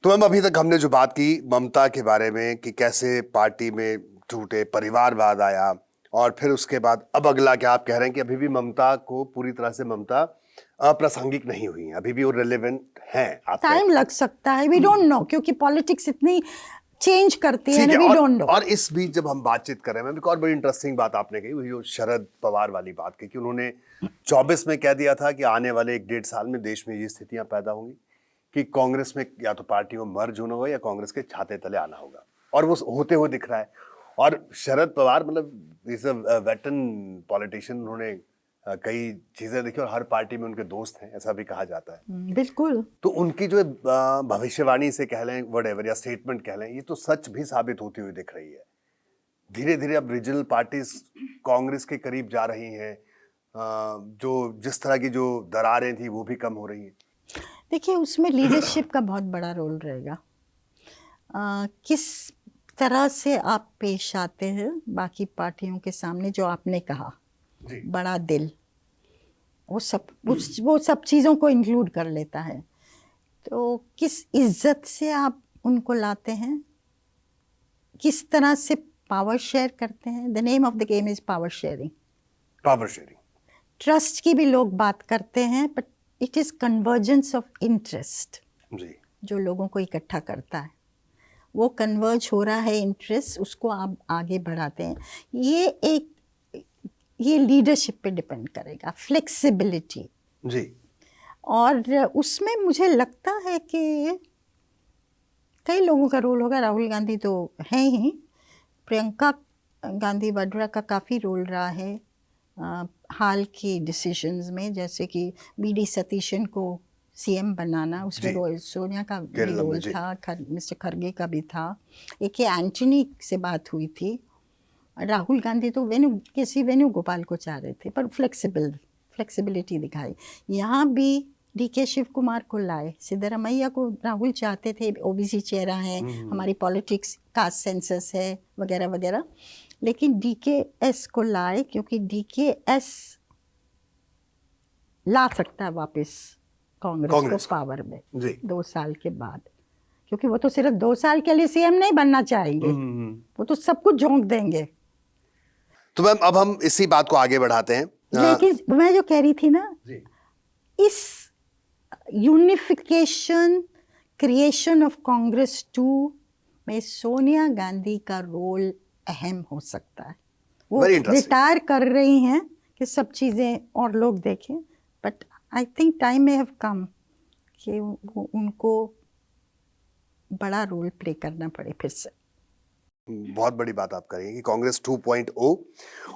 तो मैम अभी तक हमने जो बात की ममता के बारे में कि कैसे पार्टी में टूटे, परिवारवाद आया, और फिर उसके बाद अब अगला क्या आप कह रहे हैं कि अभी भी ममता को पूरी तरह से ममता अप्रासंगिक नहीं हुई है, अभी भी वो रिलेवेंट हैं? टाइम लग सकता है, वी डोंट नो, क्योंकि पॉलिटिक्स इतनी चेंज करती है, वी डोंट नो। और इस बीच जब हम बातचीत कर रहे हैं, एक और बड़ी इंटरेस्टिंग बात आपने कही, वही जो शरद पवार वाली बात कही कि उन्होंने 24 में कह दिया था कि आने वाले 1-1.5 साल में देश में ये स्थितियां पैदा होंगी कि कांग्रेस में या तो पार्टियों में मर्ज होना होगा या कांग्रेस के छाते तले आना होगा, और वो होते हुए दिख रहा है। और शरद पवार मतलब इज अ वेटरन पॉलिटिशियन, उन्होंने कई चीजें देखी और हर पार्टी में उनके दोस्त हैं, ऐसा भी कहा जाता है। बिल्कुल। तो उनकी जो भविष्यवाणी से कह लें, व्हाटएवर, या स्टेटमेंट कह लें, ये तो सच भी साबित होती हुई दिख रही है। धीरे धीरे अब रीजनल पार्टीज कांग्रेस के करीब जा रही हैं, जो जिस तरह की जो दरारें थी वो भी कम हो रही हैं? देखिए, उसमें लीडरशिप का बहुत बड़ा रोल रहेगा। किस तरह से आप पेश आते हैं बाकी पार्टियों के सामने, जो आपने कहा जी। बड़ा दिल, वो सब चीज़ों को इंक्लूड कर लेता है। तो किस इज्जत से आप उनको लाते हैं, किस तरह से पावर शेयर करते हैं। The name of the game is power sharing. Power sharing. Trust की भी लोग बात करते हैं, but it is convergence of interest ji. जो लोगों को इकट्ठा करता है। वो कन्वर्ज हो रहा है इंटरेस्ट, उसको आप आगे बढ़ाते हैं। ये लीडरशिप पे डिपेंड करेगा, फ्लेक्सिबिलिटी। जी। और उसमें मुझे लगता है कि कई लोगों का रोल होगा। राहुल गांधी तो हैं ही, प्रियंका गांधी वाड्रा का काफ़ी रोल रहा है हाल की डिसीजंस में, जैसे कि बीडी सतीशन को सीएम बनाना, उसमें सोनिया का भी रोल था, मिस्टर खरगे का भी था। एक ये एंटनी से बात हुई थी। राहुल गांधी तो वेणुगोपाल को चाह रहे थे, पर फ्लेक्सिबिलिटी दिखाई। यहाँ भी डीके शिव कुमार को लाए, सिद्धरामैया को राहुल चाहते थे, ओबीसी चेहरा है, हमारी पॉलिटिक्स कास्ट सेंसस है वगैरह वगैरह, लेकिन डीकेएस को लाए क्योंकि डीकेएस ला सकता है वापस कांग्रेस को पावर में 2 साल के बाद, क्योंकि वो तो सिर्फ 2 साल के लिए सीएम नहीं बनना चाहेंगे, वो तो सब कुछ झोंक देंगे। तो मैम अब हम इसी बात को आगे बढ़ाते हैं। लेकिन मैं जो कह रही थी ना, इस यूनिफिकेशन क्रिएशन ऑफ कांग्रेस 2 में सोनिया गांधी का रोल अहम हो सकता है। वो रिटायर कर रही हैं कि सब चीज़ें और लोग देखें, बट आई थिंक टाइम में हैव कम कि उनको बड़ा रोल प्ले करना पड़े फिर से। बहुत बड़ी बात आप करेंगे कि कांग्रेस 2.0।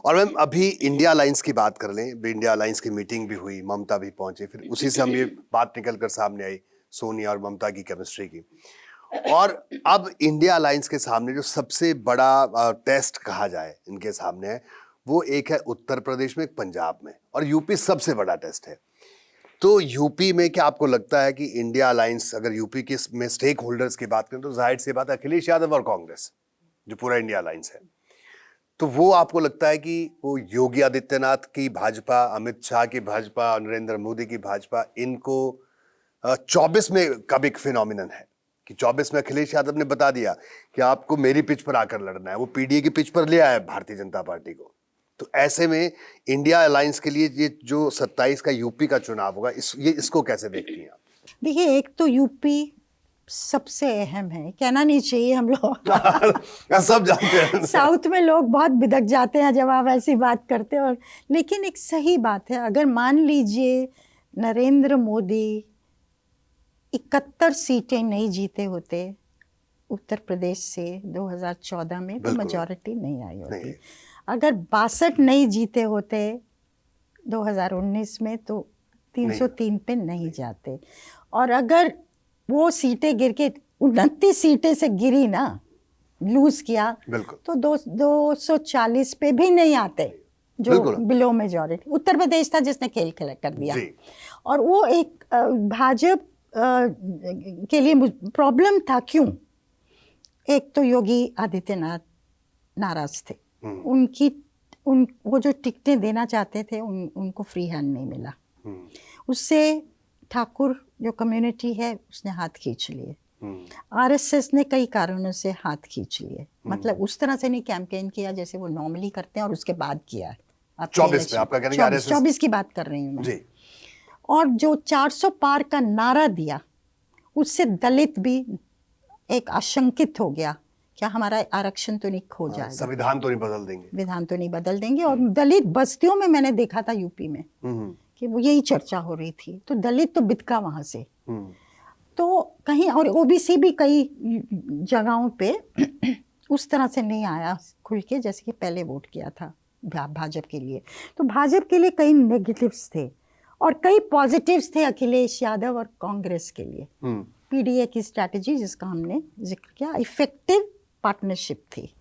और मैम अभी इंडिया अलायंस की बात कर लें, इंडिया अलायंस की मीटिंग भी हुई, ममता भी पहुंचे, फिर उसी से हम ये बात निकल कर सामने आई सोनिया और ममता की केमिस्ट्री की। और अब इंडिया अलायंस के सामने जो सबसे बड़ा टेस्ट कहा जाए इनके सामने है, वो एक है उत्तर प्रदेश में, एक पंजाब में, और यूपी सबसे बड़ा टेस्ट है। तो यूपी में क्या आपको लगता है कि इंडिया अलायंस, अगर यूपी के में स्टेक होल्डर्स की बात करें तो जाहिर सी बात है अखिलेश यादव और कांग्रेस, जो पूरा इंडिया अलायंस है, तो वो आपको लगता है कि वो योगी आदित्यनाथ की भाजपा, अमित शाह की भाजपा, नरेंद्र मोदी की भाजपा, इनको 24 में कब एक फिनोमिनन है कि 24 में अखिलेश यादव ने बता दिया कि आपको मेरी पिच पर आकर लड़ना है, वो पीडीए की पिच पर ले आया भारतीय जनता पार्टी को। तो ऐसे में इंडिया अलायंस के लिए ये जो 27 का यूपी का चुनाव होगा, इसको कैसे देखती हैं आप? देखिए, एक तो यूपी सबसे अहम है, कहना नहीं चाहिए हम लोग सब जानते हैं। साउथ में लोग बहुत बिदक जाते हैं जब आप ऐसी बात करते हैं, और लेकिन एक सही बात है। अगर मान लीजिए नरेंद्र मोदी 71 सीटें नहीं जीते होते उत्तर प्रदेश से 2014 में, तो मेजॉरिटी नहीं आई होती। अगर 62 नहीं जीते होते 2019 में, तो 303 पे नहीं जाते। और अगर वो सीटें गिर के 29 सीटें से गिरी ना, लूज किया, तो 240 पे भी नहीं आते, जो बिलो मेजॉरिटी। उत्तर प्रदेश था जिसने खेल कर दिया, और वो एक भाजपा के लिए प्रॉब्लम था। क्यों? एक तो योगी आदित्यनाथ नाराज थे, वो जो टिकटें देना चाहते थे उनको फ्री हैंड नहीं मिला, उससे ठाकुर जो कम्युनिटी है उसने हाथ खींच लिए, आरएसएस ने कई कारणों से हाथ खींच लिए। मतलब उस तरह से नहीं कैंपेन किया जैसे वो नॉर्मली करते हैं, और उसके बाद किया। 24 की बात कर रही हूँ मैं। और जो 400 पार का नारा दिया, उससे दलित भी एक आशंकित हो गया, क्या हमारा आरक्षण तो नहीं खो जाएगा, संविधान तो नहीं बदल देंगे, विधान तो नहीं बदल देंगे। और दलित बस्तियों में मैंने देखा था यूपी में कि वो यही चर्चा हो रही थी, तो दलित तो बितका वहां से। तो कहीं, और ओबीसी भी कई जगहों पे उस तरह से नहीं आया खुल के जैसे कि पहले वोट किया था भाजपा के लिए। तो भाजपा के लिए कई नेगेटिव्स थे और कई पॉजिटिव्स थे अखिलेश यादव और कांग्रेस के लिए। पीडीए की स्ट्रैटेजी जिसका हमने जिक्र किया, इफेक्टिव पार्टनरशिप थी।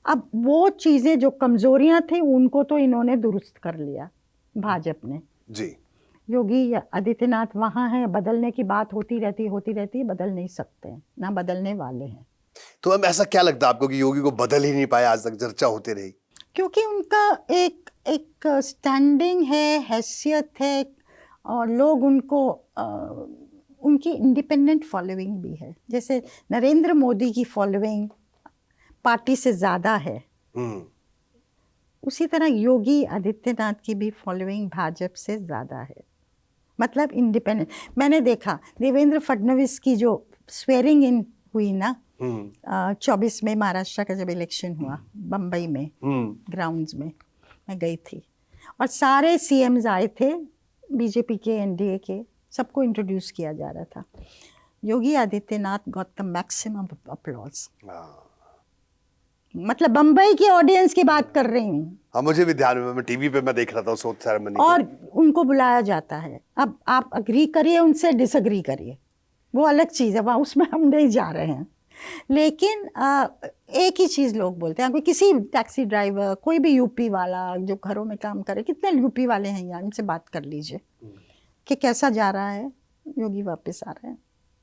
अब वो चीज़ें जो कमजोरियां थी उनको तो इन्होंने दुरुस्त कर लिया, भाजपा ने। जी। योगी आदित्यनाथ वहाँ हैं, बदलने की बात होती रहती है, बदल नहीं सकते हैं, ना बदलने वाले हैं। तो अब ऐसा क्या लगता है आपको कि योगी को बदल ही नहीं पाया, आज तक चर्चा होती रही? क्योंकि उनका एक एक स्टैंडिंग है, हैसियत है, और लोग उनको उनकी इंडिपेंडेंट फॉलोइंग भी है। जैसे नरेंद्र मोदी की फॉलोइंग पार्टी से ज़्यादा है, उसी तरह योगी आदित्यनाथ की भी फॉलोइंग भाजपा से ज़्यादा है। मतलब इंडिपेंडेंट। मैंने देखा देवेंद्र फडणवीस की जो स्वेरिंग इन हुई ना 24 में महाराष्ट्र का जब इलेक्शन हुआ बम्बई में ग्राउंड्स में, मैं गई थी और सारे सीएम्स आए थे, बीजेपी के, एनडीए के, सबको इंट्रोड्यूस किया जा रहा था। Yogi Adityanath got the maximum applause. मतलब बम्बई की ऑडियंस की बात कर रही हूँ। हाँ, मुझे भी ध्यान में, मैं टीवी पे मैं देख रहा था उस सेरेमनी को। और उनको बुलाया जाता है। अब आप अग्री करिए उनसे, डिसअग्री करिए, वो अलग चीज़ है, वहाँ उसमें हम नहीं जा रहे हैं। लेकिन एक ही चीज़ लोग बोलते हैं। कोई किसी टैक्सी ड्राइवर, कोई भी यूपी वाला जो घरों में काम करे, कितने यूपी वाले हैं यार, इनसे बात कर लीजिए कि कैसा जा रहा है, योगी वापस आ रहे हैं,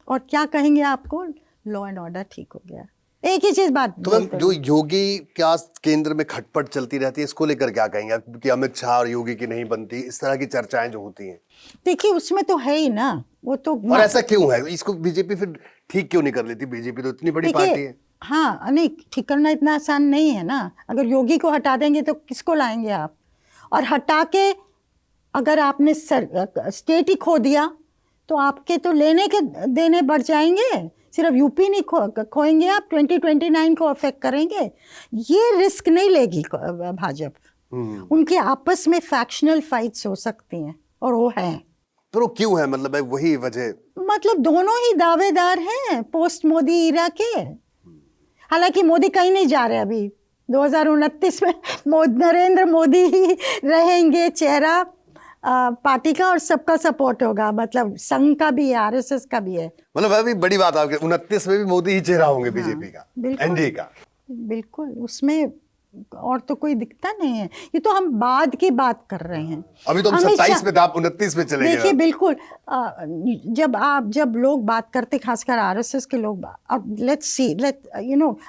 और क्या कहेंगे आपको, लॉ एंड ऑर्डर ठीक हो गया। एक ही चीज बात। तो मैम, जो योगी क्या केंद्र में खटपट चलती रहती है, इसको लेकर क्या कहेंगे आप कि अमित शाह और योगी की नहीं बनती, इस तरह की चर्चाएं जो होती हैं? देखिए उसमें तो है ही ना, वो तो। और ऐसा क्यों है? इसको बीजेपी फिर ठीक क्यों नहीं कर लेती? बीजेपी तो इतनी बड़ी पार्टी है। हाँ, नहीं, ठीक करना इतना आसान नहीं है ना। अगर योगी को हटा देंगे तो किसको लाएंगे आप? और हटा के अगर आपने स्टेट ही खो दिया तो आपके तो लेने के देने बढ़ जाएंगे। सिर्फ यूपी नहीं खोएंगे आप, 2029 को अफेक्ट करेंगे। ये रिस्क नहीं लेगी भाजपा। उनके आपस में फैक्शनल फाइट्स हो सकती हैं, और वो हैं। तो वो क्यों है? मतलब वही वजह, मतलब दोनों ही दावेदार हैं पोस्ट मोदी इरा के। हालांकि मोदी कहीं नहीं जा रहे अभी, 2029 में नरेंद्र मोदी ही रहेंगे चेहरा पार्टी का, और सबका सपोर्ट होगा। मतलब संघ का भी है, आरएसएस का भी है। मतलब अभी बड़ी बात आपके 29 में भी मोदी ही चेहरा होंगे, बीजेपी का, एनडीए का। बिल्कुल, उसमें और तो कोई दिखता नहीं है। ये तो हम बाद की बात कर रहे हैं। अभी तो हम 27 में थे, आप 29 में चले गए। देखिए बिल्कुल, जब लोग बात करते, खासकर आरएसएस के लोग, अब लेट्स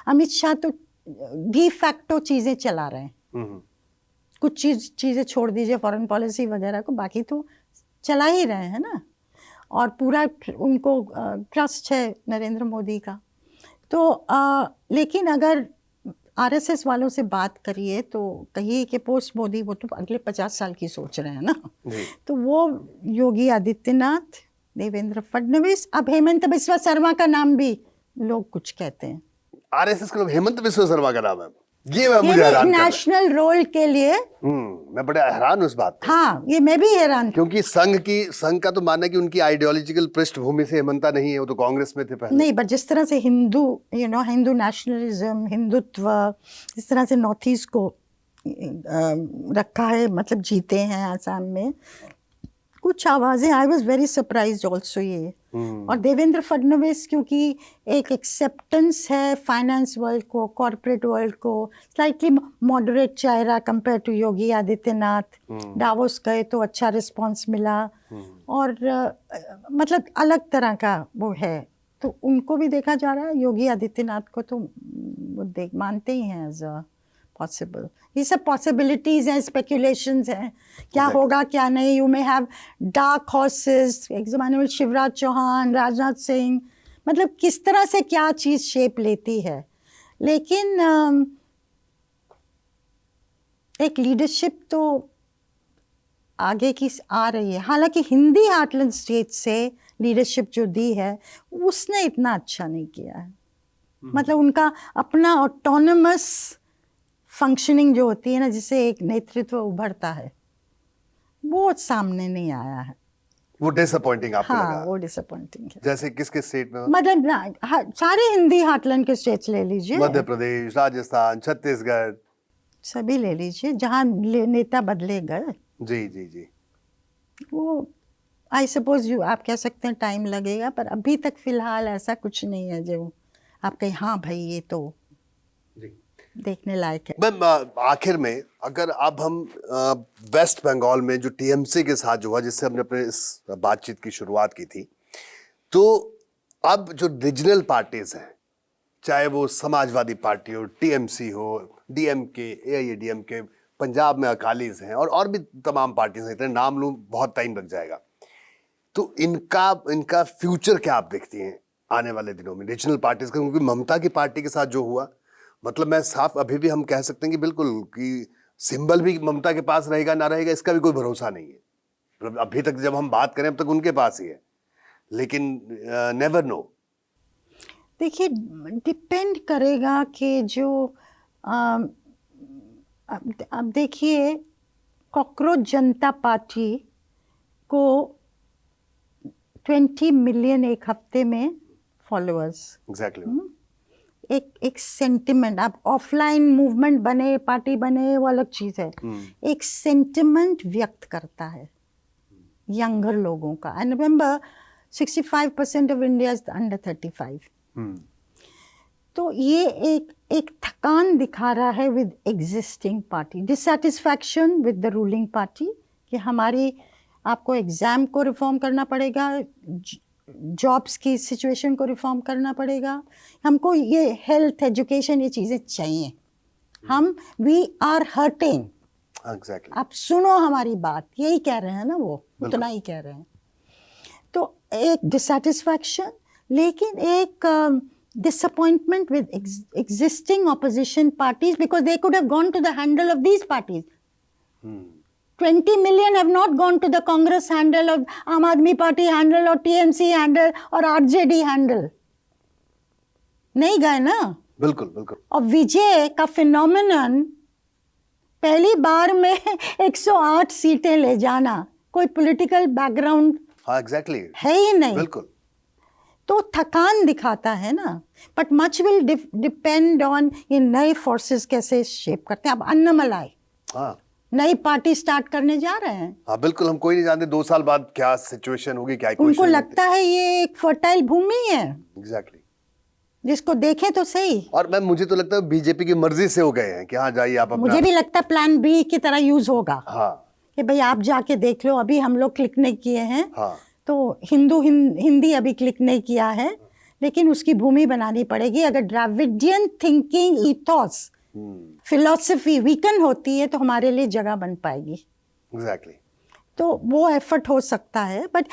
अमित शाह तो डी फैक्टो चीजें चला रहे हैं। कुछ चीज़ें छोड़ दीजिए, फॉरेन पॉलिसी वगैरह को, बाकी तो चला ही रहे हैं ना। और पूरा उनको ट्रस्ट है नरेंद्र मोदी का। तो लेकिन अगर आरएसएस वालों से बात करिए तो कहिए कि पोस्ट मोदी, वो तो अगले 50 साल की सोच रहे हैं ना। तो वो योगी आदित्यनाथ, देवेंद्र फडणवीस, अब हेमंत बिस्वा शर्मा का नाम भी लोग कुछ कहते हैं। आरएसएस के लोग हेमंत बिस्वा शर्मा का नाम है, ये मुझे हैरान नेशनल रोल के लिए। मैं बड़ा हैरान हूं इस बात पे। हाँ, ये मैं भी हैरान, क्योंकि संघ का तो मानना है कि उनकी आइडियोलॉजिकल पृष्ठभूमि से हेमंता नहीं है, वो तो कांग्रेस में थे पहले। नहीं, बट जिस तरह से हिंदू नेशनलिज्म, हिंदुत्व, इस तरह से नॉर्थ ईस्ट को रखा है, मतलब जीते हैं आसाम में कुछ आवाजें। I was very surprise also ये। और देवेंद्र फडणवीस, क्योंकि एक एक्सेप्टेंस है फाइनेंस वर्ल्ड को, कॉर्पोरेट वर्ल्ड को, स्लाइटली मॉडरेट चेहरा compare to Yogi Adityanath. Davos गए तो अच्छा रिस्पांस मिला, और मतलब अलग तरह का वो है। तो उनको भी देखा जा रहा है, योगी आदित्यनाथ को तो वो मानते ही हैं एज अ पॉसिबल। ये सब पॉसिबिलिटीज हैं, स्पेकुलेशंस हैं, क्या होगा क्या नहीं। You may have dark horses, एक ज़माने में शिवराज चौहान, राजनाथ सिंह, मतलब किस तरह से क्या चीज़ शेप लेती है। लेकिन एक लीडरशिप तो आगे की आ रही है। हालांकि हिंदी हार्टलैंड स्टेट से लीडरशिप जो दी है उसने इतना अच्छा नहीं किया है। मतलब उनका अपना ऑटोनमस फंक्शनिंग जो होती है ना, जिससे एक नेतृत्व उभरता है, वो सामने नहीं आया है। वो डिसअपॉइंटिंग आपको लगा? वो डिसअपॉइंटिंग है। जैसे किसके स्टेट में? मतलब सारे हिंदी हार्टलैंड के स्टेट्स ले लीजिए, मध्य प्रदेश, राजस्थान, छत्तीसगढ़, सभी ले लीजिए, जहाँ नेता बदले गए। जी जी जी। वो आई सपोज आप कह सकते हैं टाइम लगेगा, पर अभी तक फिलहाल ऐसा कुछ नहीं है जो आप कहें हाँ भाई ये तो। जी। देखने लायक है। मैम आखिर में अगर अब हम वेस्ट बंगाल में जो टीएमसी के साथ जो हुआ, जिससे हमने अपने इस बातचीत की शुरुआत की थी, तो अब जो रीजनल पार्टीज हैं, चाहे वो समाजवादी पार्टी हो, टीएमसी हो, डीएमके, एआईएडीएमके, पंजाब में अकालीज हैं और भी तमाम पार्टीज हैं, इतने नाम लूं बहुत टाइम लग जाएगा, तो इनका फ्यूचर क्या आप देखती हैं आने वाले दिनों में रीजनल पार्टीज का? क्योंकि ममता की पार्टी के साथ जो हुआ, मतलब मैं साफ अभी भी हम कह सकते हैं कि बिल्कुल कि सिंबल भी ममता के पास रहेगा ना रहेगा इसका भी कोई भरोसा नहीं है। मतलब अभी तक जब हम बात करें अब तक उनके पास ही है, लेकिन नेवर नो। देखिए, डिपेंड करेगा कि जो अब देखिए, कॉकरोच जनता पार्टी को 20 मिलियन एक हफ्ते में फॉलोअर्स, एग्जैक्टली। एक सेंटिमेंट, आप ऑफलाइन मूवमेंट बने, पार्टी बने, वो अलग चीज है। एक सेंटिमेंट व्यक्त करता है यंगर लोगों का। And remember 65% of India is under 35। तो ये एक थकान दिखा रहा है with existing party, dissatisfaction with the ruling party कि हमारी, आपको एग्जाम को रिफॉर्म करना पड़ेगा, जॉब्स की सिचुएशन को रिफॉर्म करना पड़ेगा, हमको ये हेल्थ, एजुकेशन, ये चीज़ें चाहिए। हम वी आर हर्टिंग। एग्जैक्टली। आप सुनो हमारी बात, यही कह रहे हैं ना, वो उतना ही कह रहे हैं। तो एक डिससैटिस्फैक्शन, लेकिन एक disappointment with existing opposition parties because they could have gone to the handle of these parties. 20 million have not gone to the Congress handle or Aam Aadmi Party handle or TMC handle or RJD handle. नहीं गए ना। बिल्कुल बिल्कुल। और विजय का phenomenon, पहली बार में 108 सीटें ले जाना, कोई पॉलिटिकल बैकग्राउंड एग्जैक्टली है ही नहीं। बिल्कुल। तो थकान दिखाता है ना। But much will depend on ये नए फोर्सेस कैसे शेप करते हैं। अब अन्नमलाई नई पार्टी स्टार्ट करने जा रहे हैं। हाँ बिल्कुल, हम कोई नहीं जानते 2 साल बाद क्या सिचुएशन होगी, क्या उनको लगता है ये एक फर्टाइल भूमि है। एग्जैक्टली। जिसको देखें तो सही। और मैम मुझे तो लगता है बीजेपी की मर्जी से हो गए हैं कि हाँ जाइए आप अपना। मुझे भी लगता है प्लान बी की तरह यूज होगा। हाँ कि भाई आप जाके देख लो, अभी हम लोग क्लिक नहीं किए हैं। हाँ। तो हिंदी अभी क्लिक नहीं किया है, लेकिन उसकी भूमि बनानी पड़ेगी। अगर Dravidian thinking ethos, philosophy weaken होती है तो हमारे लिए जगह बन पाएगी। एग्जैक्टली। तो वो एफर्ट हो सकता है। बट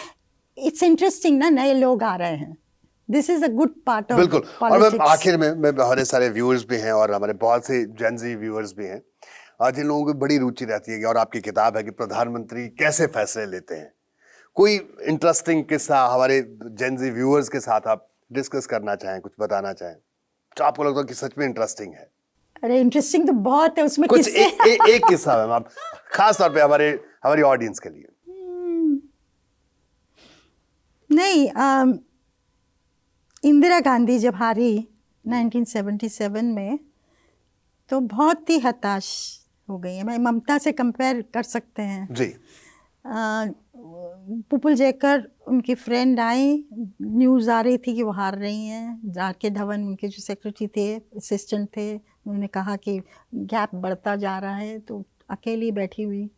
इट्स इंटरेस्टिंग ना, नए लोग आ रहे हैं। This is a good part of बिल्कुल। और पॉलिटिक्स। आखिर में हमारे सारे व्यूअर्स भी हैं और हमारे बहुत से जेनजी व्यूअर्स भी हैं, जिन लोगों की बड़ी रुचि रहती है, और आपकी किताब है कि प्रधानमंत्री कैसे फैसले लेते हैं। कोई इंटरेस्टिंग किस्सा हमारे जेनजी व्यूअर्स के साथ आप डिस्कस करना चाहें, कुछ बताना चाहें तो आपको लगता है कि सच में इंटरेस्टिंग है? अरे इंटरेस्टिंग तो बहुत है उसमें। कुछ एक किस्सा मैम आप खास तौर पे हमारी ऑडियंस के लिए। नहीं, इंदिरा गांधी जब हारी 1977 में तो बहुत ही हताश हो गई है। मैं ममता से कंपेयर कर सकते हैं जी। पुपुल जयकर उनकी फ्रेंड आई, न्यूज़ आ रही थी कि वो हार रही हैं। जाके धवन उनके जो सेक्रेटरी थे, असिस्टेंट थे, उन्होंने कहा कि गैप बढ़ता जा रहा है, तो अकेली बैठी हुई।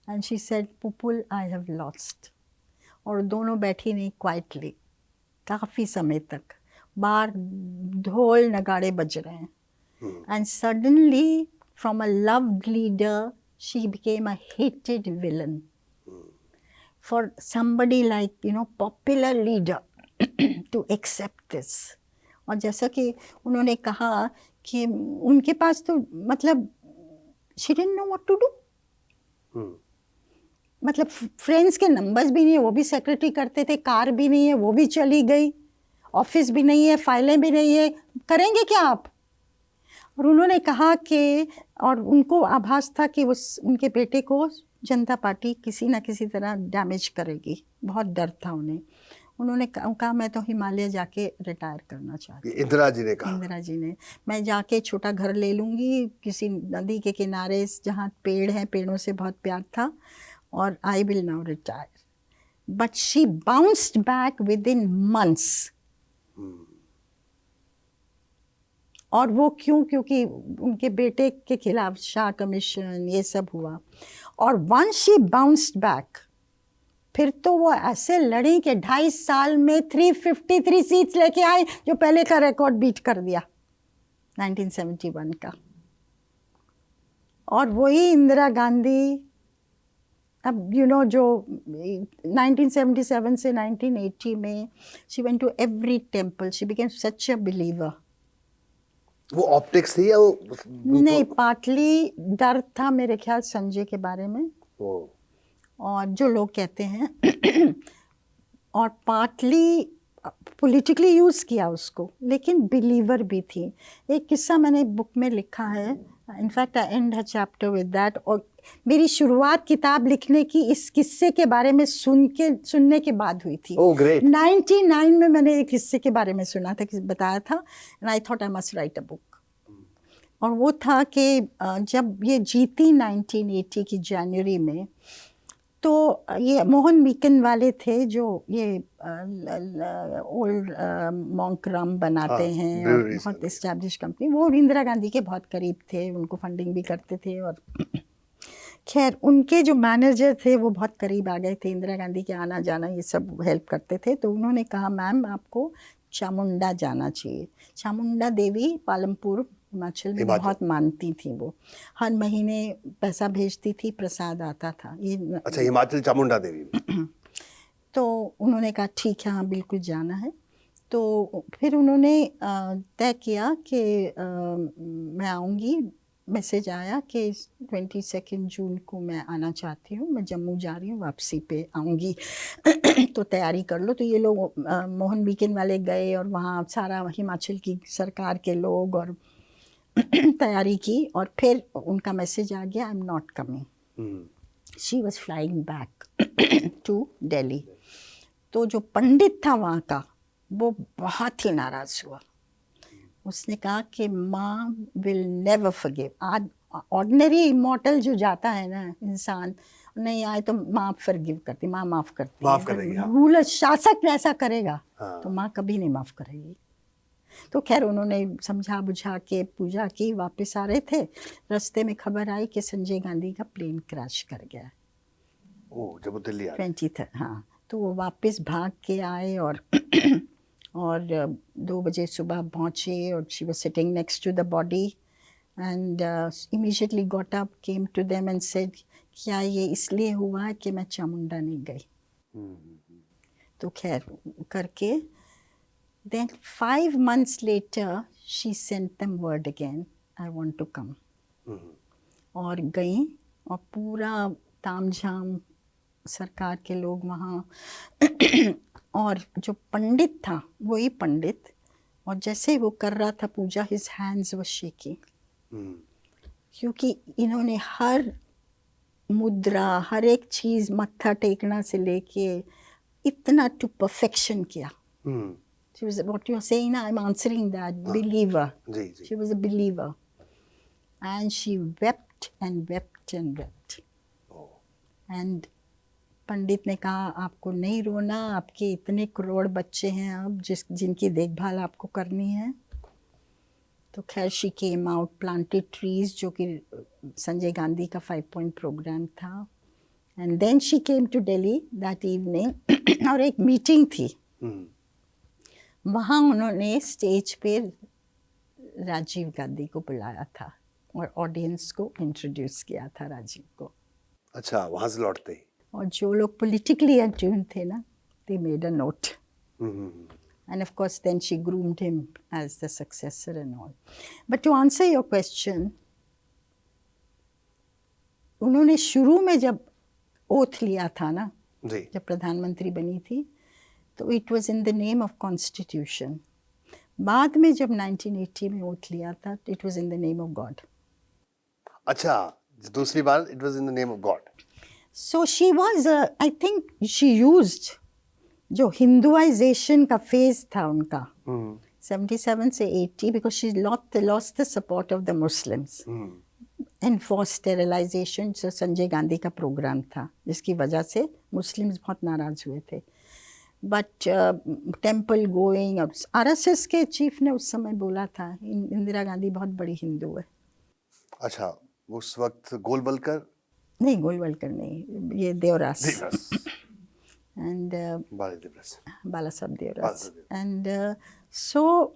And she said Pupul I have lost. और दोनों बैठी नहीं, क्वाइटली काफ़ी समय तक। बाहर ढोल नगाड़े बज रहे हैं। And suddenly from a loved leader she became a hated villain for somebody like popular leader to accept this। और जैसा कि उन्होंने कहा कि उनके पास तो मतलब she didn't know what to do। मतलब फ्रेंड्स के नंबर्स भी नहीं है, वो भी सेक्रेटरी करते थे, कार भी नहीं है, वो भी चली गई, ऑफिस भी नहीं है, फाइलें भी नहीं है, करेंगे क्या आप? और उन्होंने कहा कि, और उनको आभास था कि उनके बेटे को जनता पार्टी किसी ना किसी तरह डैमेज करेगी, बहुत डर था उन्हें। उन्होंने कहा मैं तो हिमालय जाके रिटायर करना चाहती हूँ। इंदिरा जी ने कहा। इंदिरा जी ने, मैं जाके छोटा घर ले लूँगी किसी नदी के किनारे जहाँ पेड़ हैं, पेड़ों से बहुत प्यार था, और I will now retire. But she bounced back with in months. और वो क्यों? क्योंकि उनके बेटे के खिलाफ शाह कमीशन ये सब हुआ। और वंस शी बाउंस्ड बैक, फिर तो वो ऐसे लड़ी कि 2.5 साल में 353 सीट्स लेके आई, जो पहले का रिकॉर्ड बीट कर दिया 1971 का। और वही इंदिरा गांधी, अब जो 1977 से 1980 में she went to every temple, she became such a believer. वो ऑप्टिक्स थी या वो नहीं, पार्टली डर था मेरे ख्याल संजय के बारे में, और जो लोग कहते हैं और पार्टली पॉलिटिकली यूज़ किया उसको, लेकिन बिलीवर भी थी। एक किस्सा मैंने बुक में लिखा है, in fact I and a chapter with that. और मेरी शुरुआत किताब लिखने की इस किस्से के बारे में सुनने के बाद हुई थी। Oh great. 99 में मैंने एक किस्से के बारे में सुना था, किसी बताया था, and I thought I must write a book. और वो था कि जब ये जीती 1980 की जनवरी में, तो ये मोहन मीकन वाले थे जो ये ओल्ड मॉन्क रम बनाते हैं और बहुत इस्टेब्लिश कंपनी, वो इंदिरा गांधी के बहुत करीब थे, उनको फंडिंग भी करते थे। और खैर उनके जो मैनेजर थे वो बहुत करीब आ गए थे इंदिरा गांधी के, आना जाना ये सब हेल्प करते थे। तो उन्होंने कहा मैम आपको चामुंडा जाना चाहिए। चामुंडा देवी पालमपुर हिमाचल में बहुत मानती थी, वो हर महीने पैसा भेजती थी, प्रसाद आता था ये। अच्छा, हिमाचल चामुंडा देवी। तो उन्होंने कहा ठीक है, हाँ बिल्कुल जाना है। तो फिर उन्होंने तय किया कि मैं आऊँगी। मैसेज आया कि 22 जून को मैं आना चाहती हूँ, मैं जम्मू जा रही हूँ, वापसी पे आऊँगी तो तैयारी कर लो। तो ये लोग मोहन बीकन वाले गए और वहाँ सारा हिमाचल की सरकार के लोग और तैयारी की। और फिर उनका मैसेज आ गया, I am not coming. She was flying back to Delhi. तो जो पंडित था वहाँ का, वो बहुत ही नाराज़ हुआ। उसने कहा कि माँ विल नेवर फॉरगिव। आज ऑर्डिनरी इमॉर्टल जो जाता है ना इंसान, नहीं आए तो माँ फॉरगिव करती, माँ माफ़ करती, माफ करेगी। रूलर शासक ऐसा करेगा हाँ। तो माँ कभी नहीं माफ़ करेगी। तो खैर उन्होंने समझा बुझा के पूजा की, वापस आ रहे थे, रास्ते में खबर आई कि संजय गांधी का प्लेन क्रैश कर गया। ओह, जब वो दिल्ली आ 23, हाँ। तो वो वापस भाग के आए और 2 बजे सुबह पहुँचे और she was sitting next to the body and immediately got up, came to them and said क्या ये इसलिए हुआ है कि मैं चामुंडा नहीं गई। तो खैर करके then 5 months later she sent them word again, I want to come. और गई और पूरा तामझाम सरकार के लोग वहाँ और जो पंडित था वही पंडित, और जैसे वो कर रहा था पूजा, his hands were shaking, क्योंकि इन्होंने हर मुद्रा, हर एक चीज़, मत्था टेकना से लेके इतना टू परफेक्शन किया। She was, what you are saying now, I'm answering that, believer. She was a believer. And she wept and wept and wept. And पंडित ने कहा आपको नहीं रोना, आपके इतने करोड़ बच्चे हैं अब जिनकी देखभाल आपको करनी है। तो खैर she came out, planted trees, जो कि संजय गांधी का 5 पॉइंट प्रोग्राम था। And then she came to Delhi that evening और एक मीटिंग थी। वहाँ उन्होंने स्टेज पे राजीव गांधी को बुलाया था और ऑडियंस को इंट्रोड्यूस किया था राजीव को। अच्छा, वहाँ से लौटते ही। और जो लोग पॉलिटिकली अट्यून थे ना, they made a note. And of course then she groomed him as the successor and all. But to answer your question, उन्होंने शुरू में जब ओथ लिया था ना, जब प्रधानमंत्री बनी थी, तो it was in the name of Constitution. बाद में जब 1980 में ओथ लिया था, it was in the name of God. अच्छा, दूसरी बार it was in the name of God. So she was, I think she used जो हिंदुआइजेशन का फेज था उनका 77 से 80, because she lost the support of the Muslims. Enforced sterilization जो संजय गांधी का programme था, जिसकी वजह से मुस्लिम्स बहुत नाराज हुए थे। बट टेम्पल गोइंग, और आरएसएस के चीफ ने उस समय बोला था इंदिरा गांधी बहुत बड़ी हिंदू है। अच्छा, उस वक्त गोलवलकर? नहीं, गोलवलकर नहीं, ये देवरास देवरास, एंड देवरास, बाला साहब Deoras. Bala Saheb. And so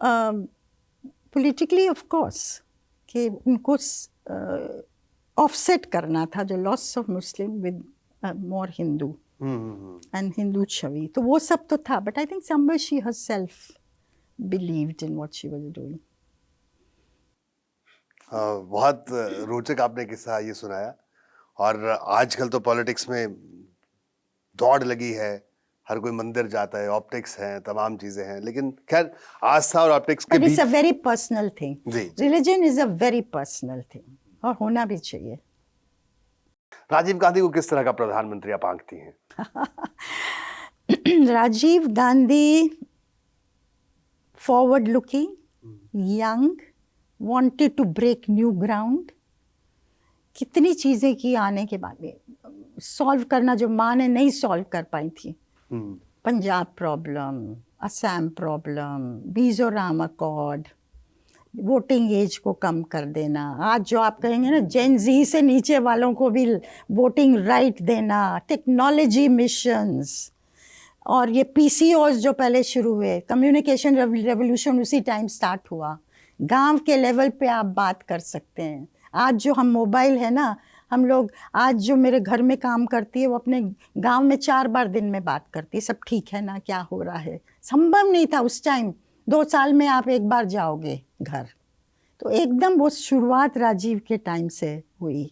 politically of course कि उनको ऑफसेट करना था जो loss of Muslim with more Hindu and Hindu छवि, तो वो सब तो था। But I think somewhere she herself believed in what she was doing. बहुत रोचक आपने किस्सा ये सुनाया। और आजकल तो पॉलिटिक्स में दौड़ लगी है, हर कोई मंदिर जाता है, ऑप्टिक्स हैं, तमाम चीजें हैं, लेकिन खैर आस्था और ऑप्टिक्स के बट इट्स बीच अ वेरी पर्सनल थिंग। जी, religion is a very personal thing और होना भी चाहिए। राजीव गांधी को किस तरह का प्रधानमंत्री आप आंकती हैं? Rajiv Gandhi forward looking, young, wanted to break new ground. कितनी चीजें की आने के बाद में, सॉल्व करना जो माँ ने नहीं सॉल्व कर पाई थी, Punjab problem, Assam problem, Mizoram accord, voting age को कम कर देना। आज जो आप कहेंगे ना, जेन जी से नीचे वालों को भी वोटिंग राइट देना, टेक्नोलॉजी मिशंस, और ये पीसीओज जो पहले शुरू हुए, कम्युनिकेशन रेवोल्यूशन उसी टाइम स्टार्ट हुआ। गांव के लेवल पे आप बात कर सकते हैं। आज जो हम मोबाइल है ना, हम लोग आज जो मेरे घर में काम करती है वो अपने गांव में 4 बार दिन में बात करती है, सब ठीक है ना, क्या हो रहा है। संभव नहीं था उस टाइम, 2 साल में आप 1 बार जाओगे घर। तो एकदम वो शुरुआत राजीव के टाइम से हुई।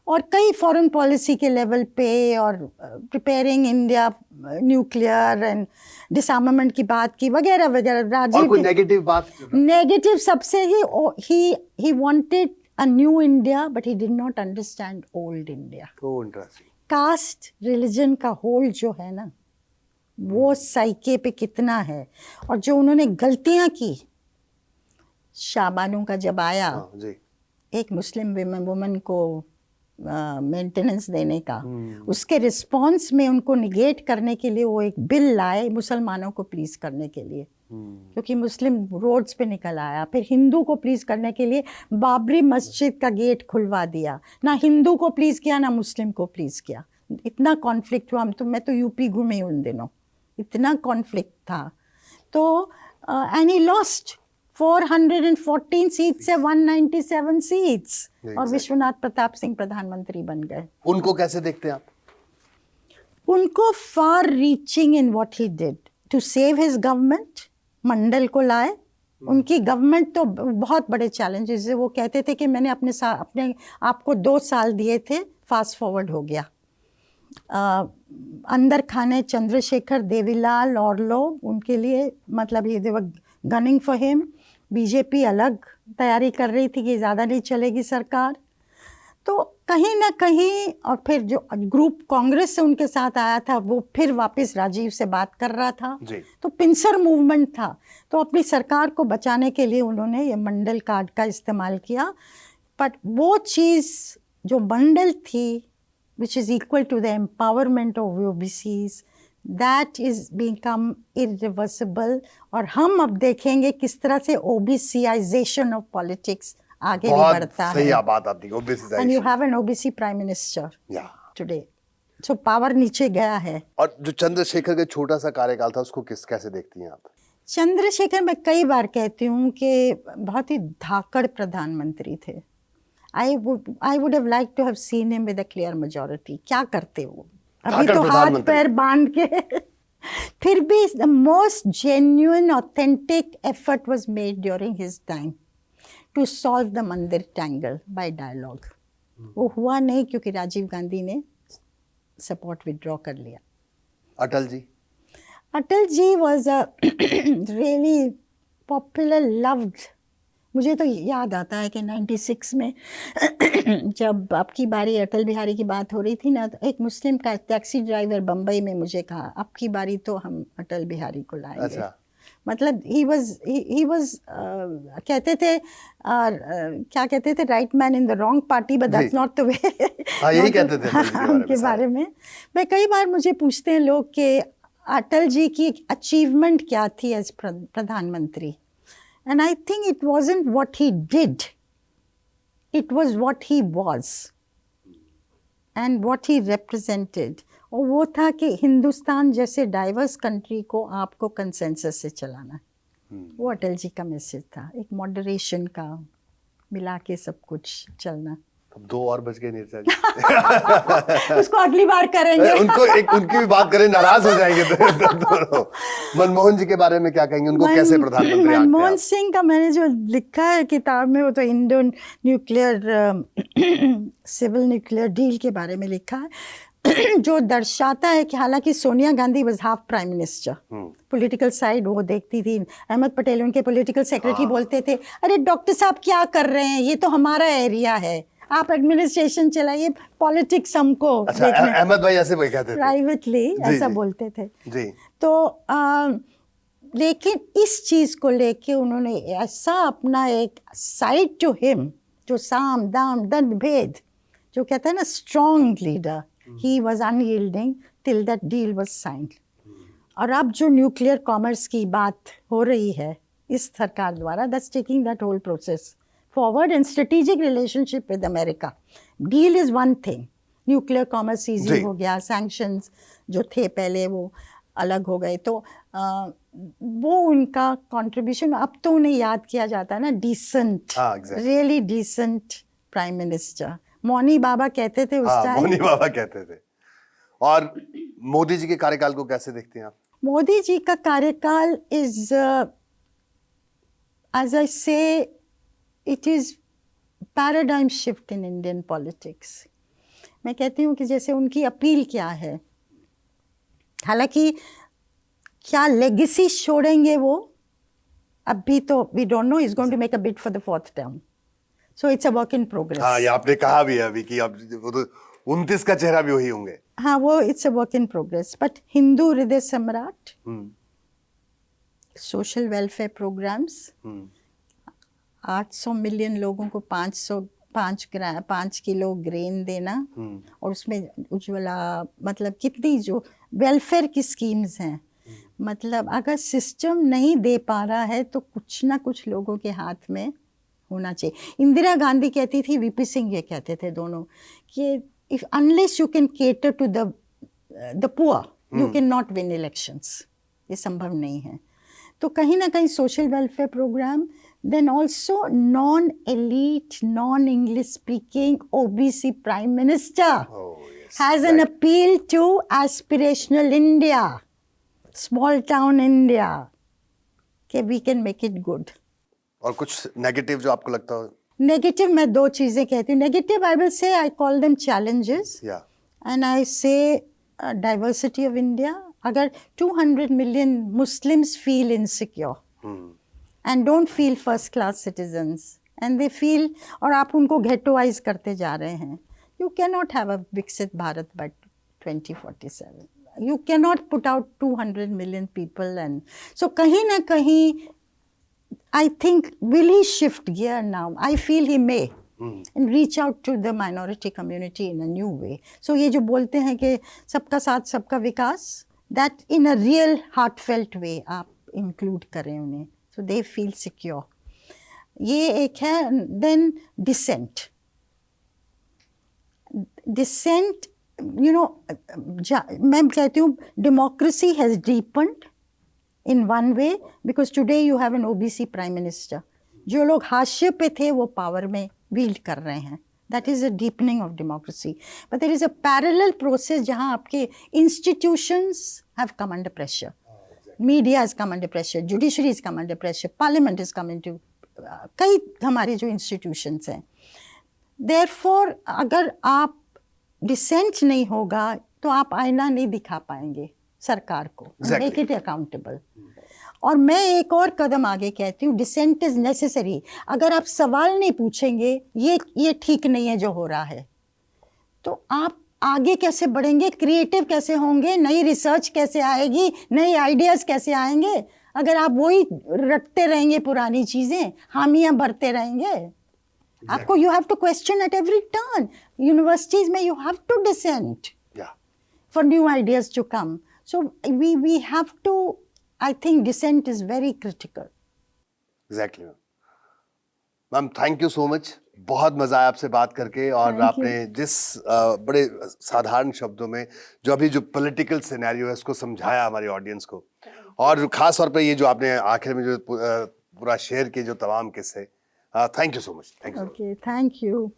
और कई फॉरेन पॉलिसी के लेवल पे, और प्रिपेयरिंग इंडिया न्यूक्लियर एंड डिसआर्मामेंट की बात की, वगैरह वगैरह। राजीव और कोई नेगेटिव बात? नेगेटिव सबसे he wanted a new India, but he did not understand old India. Oh, interesting. Caste religion का होल्ड जो है ना, वो साइके पे कितना है। और जो उन्होंने गलतियां की, शाहबानू का जब आया, जी, एक मुस्लिम वुमन को मेंटेनेंस देने का, उसके रिस्पॉन्स में उनको निगेट करने के लिए वो एक बिल लाए मुसलमानों को प्लीज करने के लिए, क्योंकि मुस्लिम रोड्स पे निकल आया। फिर हिंदू को प्लीज करने के लिए बाबरी मस्जिद का गेट खुलवा दिया। ना हिंदू को प्लीज किया, ना मुस्लिम को प्लीज किया। इतना कॉन्फ्लिक्ट हुआ। मैं तो यूपी घूमी उन दिनों, इतना कॉन्फ्लिक्ट था। तो एंड ही लॉस्ट 414 सीट से 197 सीट्स, और विश्वनाथ प्रताप सिंह प्रधानमंत्री बन गए। उनको कैसे देखते हैं आप? उनको far reaching in what he did to save his government. Mandal को लाए, उनकी गवर्नमेंट तो बहुत बड़े चैलेंजेस है। वो कहते थे कि मैंने अपने आप को 2 साल दिए थे, फास्ट फॉरवर्ड हो गया। अंदर खाने चंद्रशेखर, देवीलाल और लोग उनके लिए, मतलब ये देवर गनिंग फॉर हिम। बीजेपी अलग तैयारी कर रही थी कि ज़्यादा नहीं चलेगी सरकार। तो कहीं ना कहीं, और फिर जो ग्रुप कांग्रेस से उनके साथ आया था, वो फिर वापस राजीव से बात कर रहा था जी। तो पिंसर मूवमेंट था। तो अपनी सरकार को बचाने के लिए उन्होंने ये मंडल कार्ड का इस्तेमाल किया। बट वो चीज़ जो मंडल थी, which is equal to the empowerment of OBCs, that is become irreversible. और हम अब देखेंगे किस तरह से ओबीसीआइजेशन ऑफ पॉलिटिक्स आगे भी बढ़ता सही है। बात आपने की, OBC. And you have an OBC prime minister today, so power नीचे गया है। और जो चंद्रशेखर का छोटा सा कार्यकाल था, उसको कैसे देखती हैं आप? चंद्रशेखर, मैं कई बार कहती हूँ कि बहुत ही धाकड़ प्रधानमंत्री थे। I would have like to have seen him with a clear majority. क्या करते वो, अभी तो हाथ पैर बांध के फिर भी the most genuine authentic effort was made during his time to solve the mandir tangle by dialogue. वो हुआ नहीं क्योंकि राजीव गांधी ने सपोर्ट विड्रॉ कर लिया। Atal ji was a really popular, loved. मुझे तो याद आता है कि 96 में जब आपकी बारी अटल बिहारी की बात हो रही थी ना, तो एक मुस्लिम का टैक्सी ड्राइवर बम्बई में मुझे कहा, आपकी बारी तो हम अटल बिहारी को लाएंगे। अच्छा। मतलब ही वाज कहते थे, क्या कहते थे, right man in the wrong party, but that's not the way. यही कहते थे उनके बारे में। मैं कई बार, मुझे पूछते हैं लोग कि अटल जी की अचीवमेंट क्या थी एज प्रधानमंत्री. And I think it wasn't what he did, it was what he was and what he represented. और वो था कि हिंदुस्तान जैसे डाइवर्स कंट्री को आपको कंसेंसस से चलाना. वो अटल जी का मैसेज था, एक मॉडरेशन का, मिला के सब कुछ चलना. अब 2 और बज गए नीरजा जी. उसको अगली बार करेंगे. उनकी भी बात करें, नाराज हो जाएंगे दोनों. मनमोहन जी के बारे में क्या कहेंगे, उनको कैसे प्रधानमंत्री आंकते हैं आप? मनमोहन सिंह का मैंने जो लिखा है किताब में, वो तो Indo nuclear civil nuclear deal के बारे में लिखा है, जो दर्शाता है कि हालांकि Sonia Gandhi was half prime minister, political side वो देखती थी. अहमद पटेल उनके पॉलिटिकल सेक्रेटरी बोलते थे, अरे डॉक्टर साहब क्या कर रहे हैं, ये तो हमारा एरिया है, आप एडमिनिस्ट्रेशन चलाइए, पॉलिटिक्स हमको. अच्छा, अहमद भाई ऐसे कहते थे प्राइवेटली, ऐसा बोलते थे जी. तो लेकिन इस चीज को लेके उन्होंने ऐसा अपना एक साइड टू हिम, जो साम दाम दंड भेद, जो कहता है ना, strong leader. He was unyielding till that deal was signed. और अब जो न्यूक्लियर कॉमर्स की बात हो रही है इस सरकार द्वारा, that's taking that whole process forward and strategic relationship with America. Deal is one thing. Nuclear commerce easy हो गया, sanctions जो थे पहले वो अलग हो गए. तो वो उनका कंट्रीब्यूशन अब तो उन्हें याद किया जाता है ना, decent, really decent prime minister. Mauni Baba कहते थे उस टाइम. मौनी बाबा कहते थे. और मोदी जी के कार्यकाल को कैसे देखते हैं आप? मोदी जी का कार्यकाल इज, एज आई से, it is paradigm shift in Indian politics. मैं कहती हूँ कि जैसे उनकी अपील क्या है, हालांकि क्या लेगेसी छोड़ेंगे वो अभी तो we don't know. Is going to make a bid for the 4th term. So it's a work in progress. हाँ, ये आपने कहा भी है अभी कि अब वो तो 29 का चेहरा भी वही होंगे. हाँ, वो it's a work in progress. But Hindu हृदय सम्राट, सोशल वेलफेयर प्रोग्राम्स, 800 मिलियन लोगों को 5 किलो ग्रेन देना, और उसमें उज्ज्वला, मतलब कितनी जो वेलफेयर की स्कीम्स हैं. मतलब अगर सिस्टम नहीं दे पा रहा है तो कुछ ना कुछ लोगों के हाथ में होना चाहिए. इंदिरा गांधी कहती थी, वीपी सिंह ये कहते थे दोनों, कि if unless you can cater to the poor you can not win elections. ये संभव नहीं है. तो कहीं ना कहीं social welfare programme, then also non elite, non English speaking OBC prime minister has an appeal to aspirational India, small town India, कि we can make it good. और कुछ नेगेटिव जो आपको लगता हो? नेगेटिव मैं 2 चीजें कहती हूँ. Negative I will say, I call them challenges, and I say diversity of India. अगर 200 million Muslims feel insecure and don't feel first class citizens, and they feel, और आप उनको गेटोवाइज करते जा रहे हैं, you can not have a Viksit Bharat by 2047. You can not put out 200 million people. And so कहीं ना कहीं I think, will he shift gear now? I feel he may, and reach out to the minority community in a new way. So ये जो बोलते हैं कि सबका साथ सबका विकास, that in a real heartfelt way आप include करें उन्हें, so they feel secure. ये एक है. Then dissent. Dissent, you know, मैं कहती हूँ democracy has deepened in one way because today you have an OBC prime minister. जो लोग हाशिए पे थे वो पावर में wield कर रहे हैं. That is a deepening of democracy. But there is a parallel process जहाँ आपके institutions have come under pressure. Media has come under pressure. Judiciary has come under pressure. Parliament has come into कई हमारे जो institutions हैं. Therefore अगर आप dissent नहीं होगा तो आप आईना नहीं दिखा पाएंगे सरकार को. Make it accountable. और मैं एक और कदम आगे कहती हूँ, डिसेंट इज नेसेसरी. अगर आप सवाल नहीं पूछेंगे ये ठीक नहीं है जो हो रहा है, तो आप आगे कैसे बढ़ेंगे, क्रिएटिव कैसे होंगे, नई रिसर्च कैसे आएगी, नए आइडियाज कैसे आएंगे, अगर आप वही रटते रहेंगे पुरानी चीजें, हामियां भरते रहेंगे. आपको you have to question at every turn. Universities में you have to dissent for new ideas to come. So we have to, I think dissent is very critical. Exactly ma'am. Ma'am thank you so much, बहुत मजा आया आपसे बात करके, और Thank you. आपने जिस बड़े साधारण शब्दों में जो अभी जो पॉलिटिकल सिनेरियो है उसको समझाया हमारी ऑडियंस को, और खास तौर पे ये जो आपने आखिर में जो पूरा शेयर किए जो तमाम किस्से, thank you so much. Thank you. Okay, thank you.